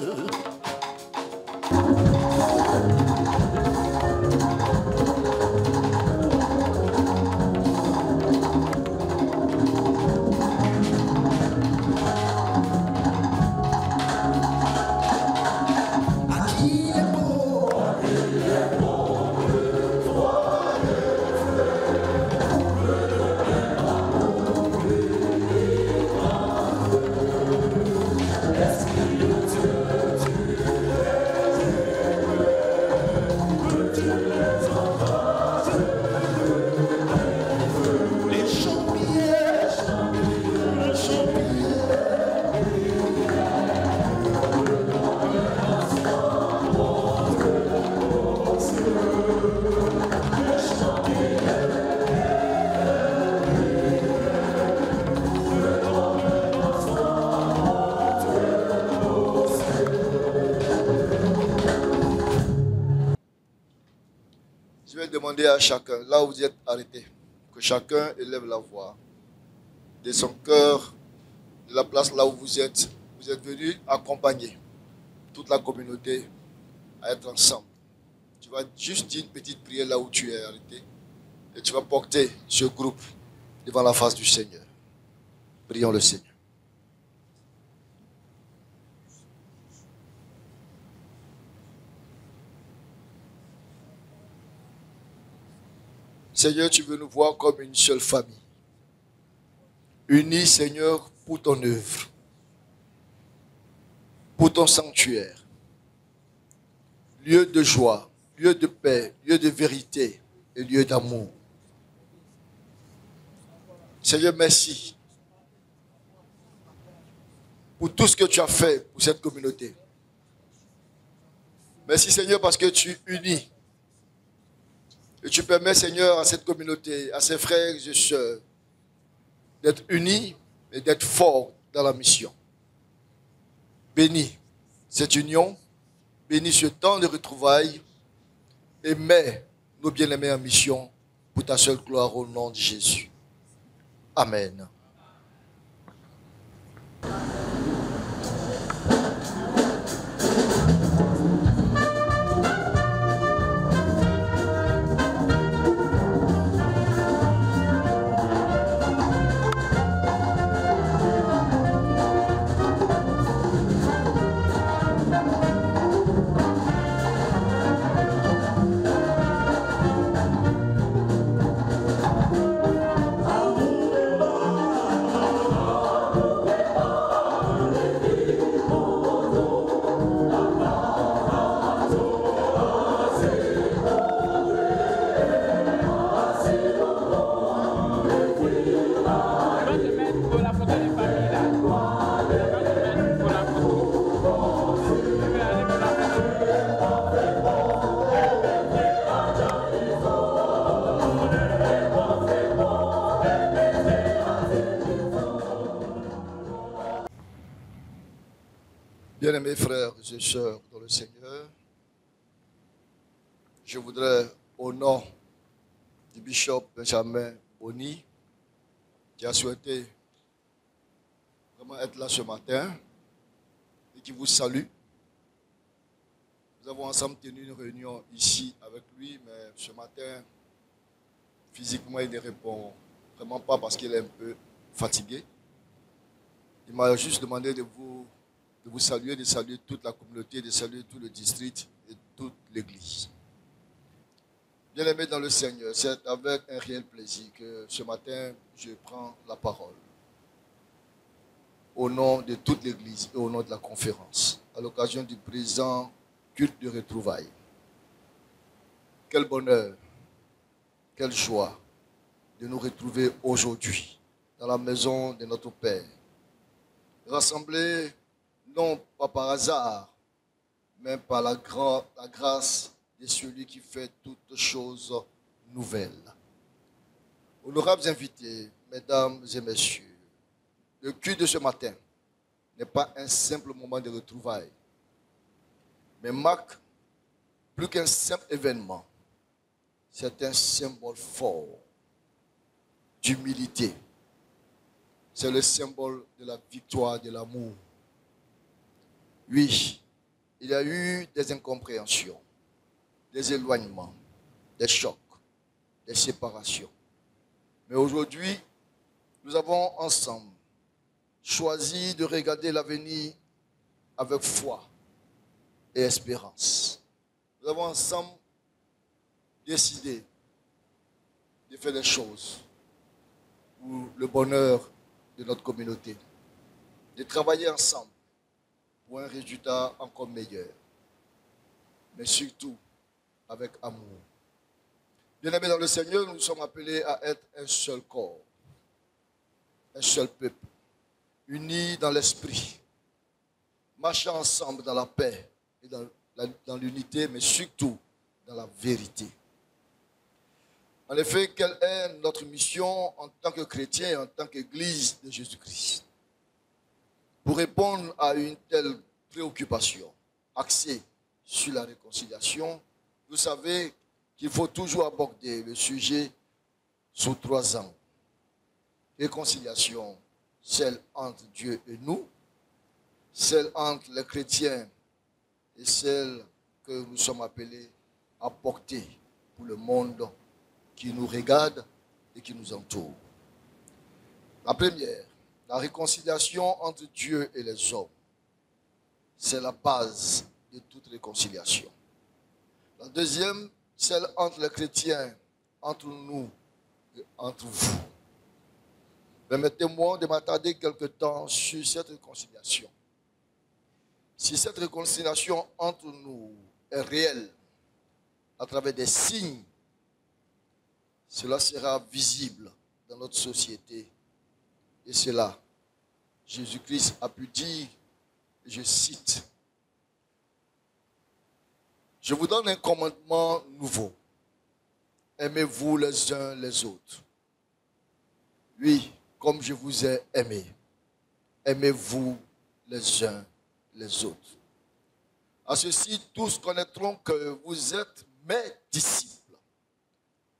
Demander à chacun, là où vous êtes arrêté, que chacun élève la voix de son cœur, de la place là où vous êtes venu accompagner toute la communauté à être ensemble. Tu vas juste dire une petite prière là où tu es arrêté et tu vas porter ce groupe devant la face du Seigneur. Prions le Seigneur. Seigneur, tu veux nous voir comme une seule famille. Unis, Seigneur, pour ton œuvre, pour ton sanctuaire. Lieu de joie, lieu de paix, lieu de vérité et lieu d'amour. Seigneur, merci pour tout ce que tu as fait pour cette communauté. Merci, Seigneur, parce que tu unis. Et tu permets, Seigneur, à cette communauté, à ses frères et sœurs, d'être unis et d'être forts dans la mission. Bénis cette union, bénis ce temps de retrouvailles et mets nos bien-aimés en mission pour ta seule gloire au nom de Jésus. Amen. Bien-aimés frères et sœurs dans le Seigneur, je voudrais, au nom du bishop Benjamin Boni, qui a souhaité vraiment être là ce matin et qui vous salue. Nous avons ensemble tenu une réunion ici avec lui, mais ce matin, physiquement, il ne répond vraiment pas parce qu'il est un peu fatigué. Il m'a juste demandé de vous saluer, de saluer toute la communauté, de saluer tout le district et toute l'église. Bien-aimés dans le Seigneur, c'est avec un réel plaisir que ce matin, je prends la parole. Au nom de toute l'église et au nom de la conférence, à l'occasion du présent culte de retrouvailles. Quel bonheur, quelle joie de nous retrouver aujourd'hui dans la maison de notre Père. Rassemblés non pas par hasard, mais par la grâce de celui qui fait toutes choses nouvelles. Honorables invités, mesdames et messieurs, le culte de ce matin n'est pas un simple moment de retrouvailles, mais marque plus qu'un simple événement. C'est un symbole fort d'humilité, c'est le symbole de la victoire de l'amour. Oui, il y a eu des incompréhensions, des éloignements, des chocs, des séparations. Mais aujourd'hui, nous avons ensemble choisi de regarder l'avenir avec foi et espérance. Nous avons ensemble décidé de faire des choses pour le bonheur de notre communauté, de travailler ensemble pour un résultat encore meilleur, mais surtout avec amour. Bien-aimés dans le Seigneur, nous sommes appelés à être un seul corps, un seul peuple, unis dans l'esprit, marchant ensemble dans la paix et dans l'unité, mais surtout dans la vérité. En effet, quelle est notre mission en tant que chrétiens et en tant qu'Église de Jésus-Christ? Pour répondre à une telle préoccupation axée sur la réconciliation, vous savez qu'il faut toujours aborder le sujet sous 3 angles. Réconciliation, celle entre Dieu et nous, celle entre les chrétiens et celle que nous sommes appelés à porter pour le monde qui nous regarde et qui nous entoure. La première, la réconciliation entre Dieu et les hommes, c'est la base de toute réconciliation. La deuxième, celle entre les chrétiens, entre nous et entre vous. Permettez-moi de m'attarder quelque temps sur cette réconciliation. Si cette réconciliation entre nous est réelle, à travers des signes, cela sera visible dans notre société. Et c'est là, Jésus-Christ a pu dire, je cite, « Je vous donne un commandement nouveau. Aimez-vous les uns les autres. Oui, comme je vous ai aimé. Aimez-vous les uns les autres. À ceci, tous connaîtront que vous êtes mes disciples,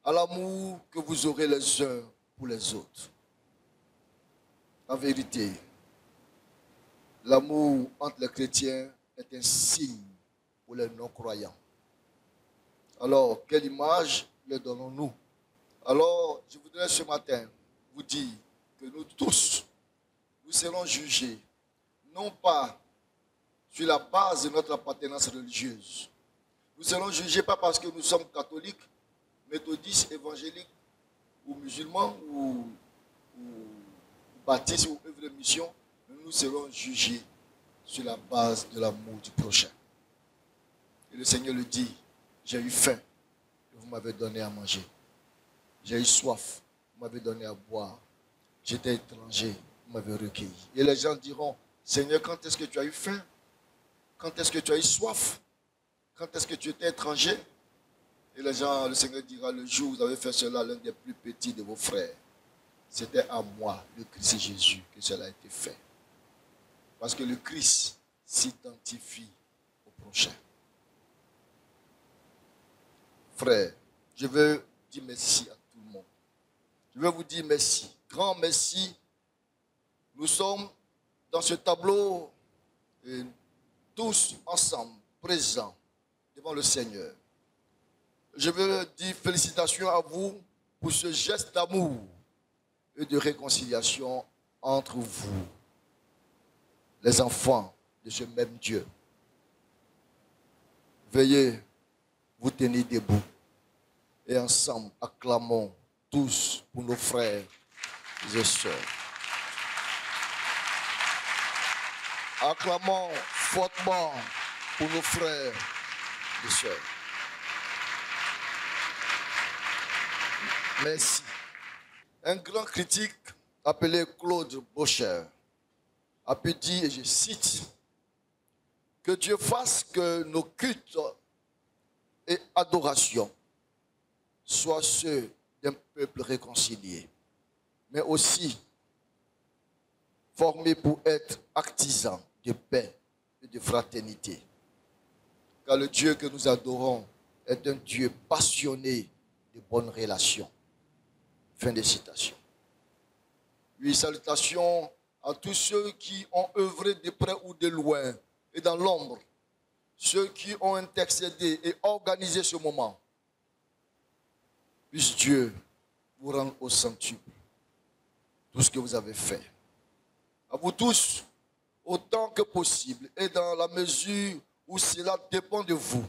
à l'amour que vous aurez les uns pour les autres. » En vérité, l'amour entre les chrétiens est un signe pour les non-croyants. Alors, quelle image leur donnons-nous? Alors, je voudrais ce matin vous dire que nous tous, nous serons jugés, non pas sur la base de notre appartenance religieuse. Nous serons jugés pas parce que nous sommes catholiques, méthodistes, évangéliques, ou musulmans, ou baptistes, ou œuvres de mission, mais nous serons jugés sur la base de l'amour du prochain. Et le Seigneur le dit, j'ai eu faim, et vous m'avez donné à manger. J'ai eu soif, vous m'avez donné à boire. J'étais étranger, vous m'avez recueilli. Et les gens diront, Seigneur, quand est-ce que tu as eu faim? Quand est-ce que tu as eu soif? Quand est-ce que tu étais étranger? Et les gens, le Seigneur dira, le jour où vous avez fait cela, l'un des plus petits de vos frères, c'était à moi, le Christ Jésus, que cela a été fait. Parce que le Christ s'identifie au prochain. Frère, je veux dire merci à tout le monde. Je veux vous dire merci, grand merci. Nous sommes dans ce tableau, tous ensemble, présents devant le Seigneur. Je veux dire félicitations à vous pour ce geste d'amour et de réconciliation entre vous, les enfants de ce même Dieu. Veuillez vous tenir debout et ensemble acclamons tous pour nos frères et sœurs. Acclamons fortement pour nos frères et sœurs. Merci. Un grand critique appelé Claude Bocher a pu dire, et je cite, que Dieu fasse que nos cultes et adorations soient ceux d'un peuple réconcilié, mais aussi formé pour être artisans de paix et de fraternité. Car le Dieu que nous adorons est un Dieu passionné de bonnes relations. Fin de citation. Oui, salutations à tous ceux qui ont œuvré de près ou de loin et dans l'ombre. Ceux qui ont intercédé et organisé ce moment. Puisse Dieu vous rendre au centuple tout ce que vous avez fait. À vous tous, autant que possible et dans la mesure où cela dépend de vous,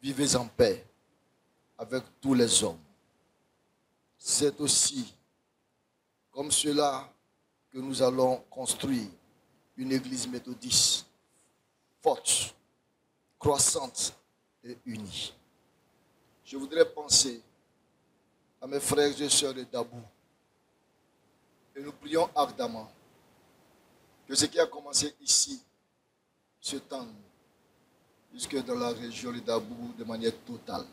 vivez en paix avec tous les hommes. C'est aussi comme cela que nous allons construire une église méthodiste forte, croissante et unie. Je voudrais penser à mes frères et sœurs de Dabou. Et nous prions ardemment que ce qui a commencé ici se tende jusque dans la région de Dabou de manière totale.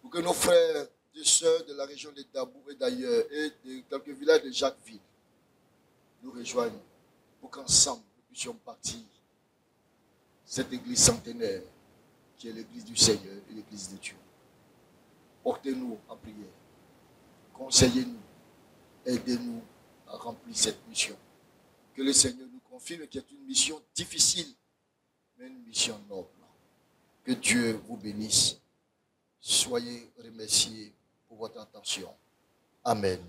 Pour que nos frères et sœurs de la région de Dabou et d'ailleurs et de quelques villages de Jacquesville nous rejoignent pour qu'ensemble nous puissions bâtir cette église centenaire qui est l'église du Seigneur et l'église de Dieu. Portez-nous en prière. Conseillez-nous. Aidez-nous à remplir cette mission. Que le Seigneur nous confirme qu'il est une mission difficile, mais une mission noble. Que Dieu vous bénisse. Soyez remerciés pour votre attention. Amen.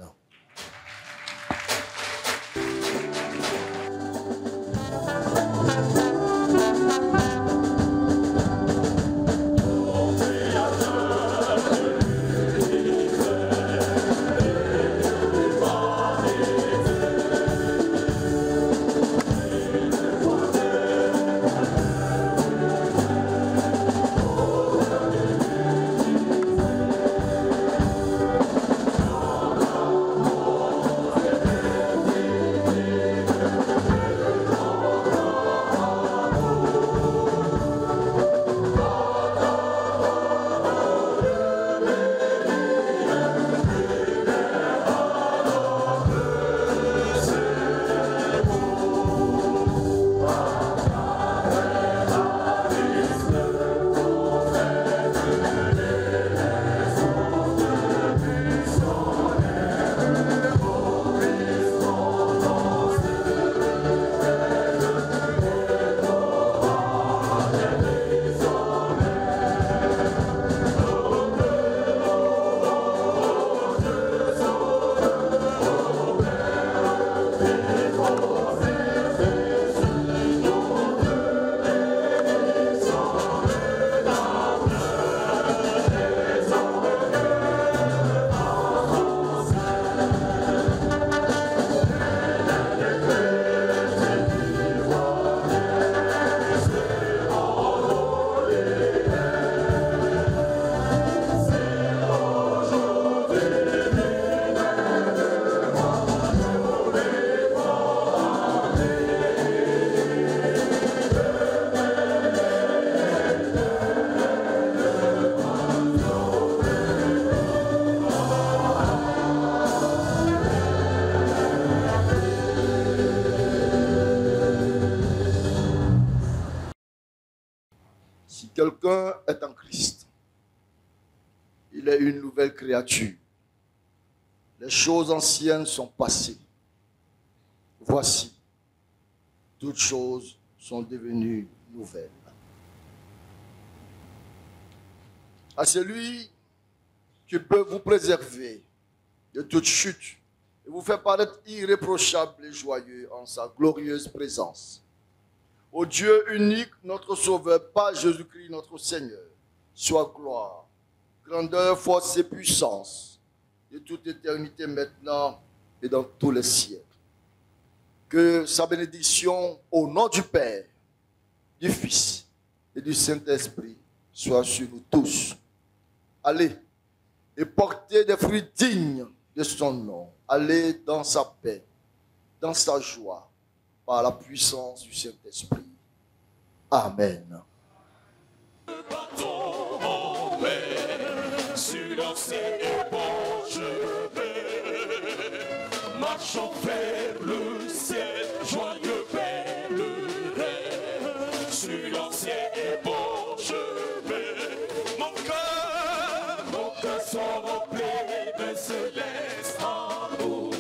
Quelqu'un est en Christ, il est une nouvelle créature. Les choses anciennes sont passées. Voici, toutes choses sont devenues nouvelles. À celui qui peut vous préserver de toute chute et vous faire paraître irréprochable et joyeux en sa glorieuse présence. Au Dieu unique, notre Sauveur, par Jésus-Christ, notre Seigneur, soit gloire, grandeur, force et puissance, de toute éternité maintenant et dans tous les siècles. Que sa bénédiction, au nom du Père, du Fils et du Saint-Esprit, soit sur nous tous. Allez et portez des fruits dignes de son nom. Allez dans sa paix, dans sa joie, par la puissance du Saint-Esprit. Amen. Sur l'ancien bon chevet, marchons vers le ciel, joyeux pèlerin. Sur l'ancien bon chevet, mon cœur soit rempli de céleste amour.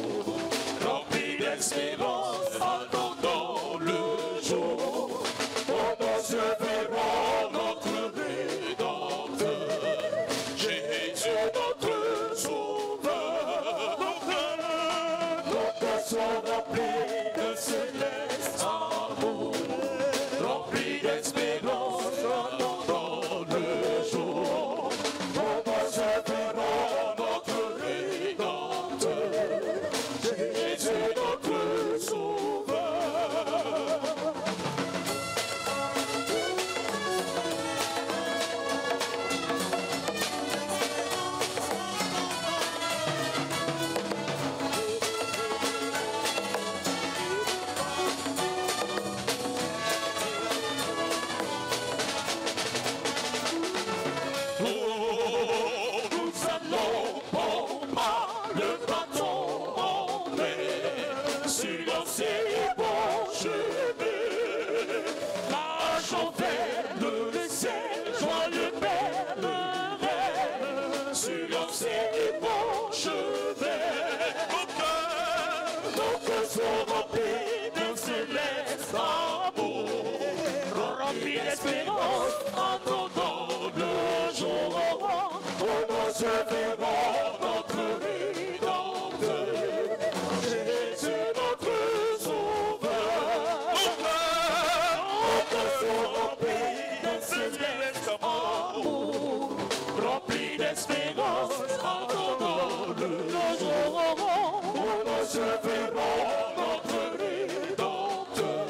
d'espérance, attendant le jour aurore, où nous verrons notre Rédempteur, Jésus notre Sauveur. Mon cœur sont remplis de céleste amour, remplis d'espérance, attendant le jour aurore, où nous verrons notre Rédempteur,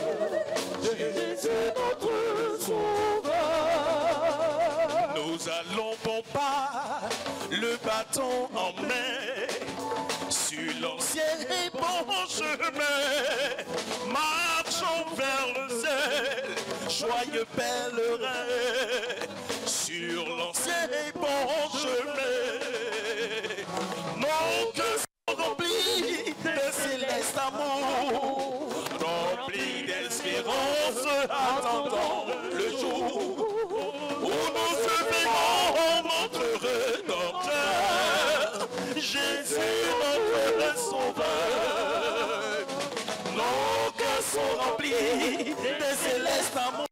Jésus notre Sauveur. Nous allons bon pas, le bâton en main, sur l'ancien et bon chemin, marchons vers le ciel, joyeux pèlerin, sur l'ancien et bon chemin. Mon cœur rempli de céleste amour, rempli d'espérance, attendant le jour où nous verrons notre Rédempteur, Jésus notre Sauveur. Nos cœurs sont remplis de céleste amour,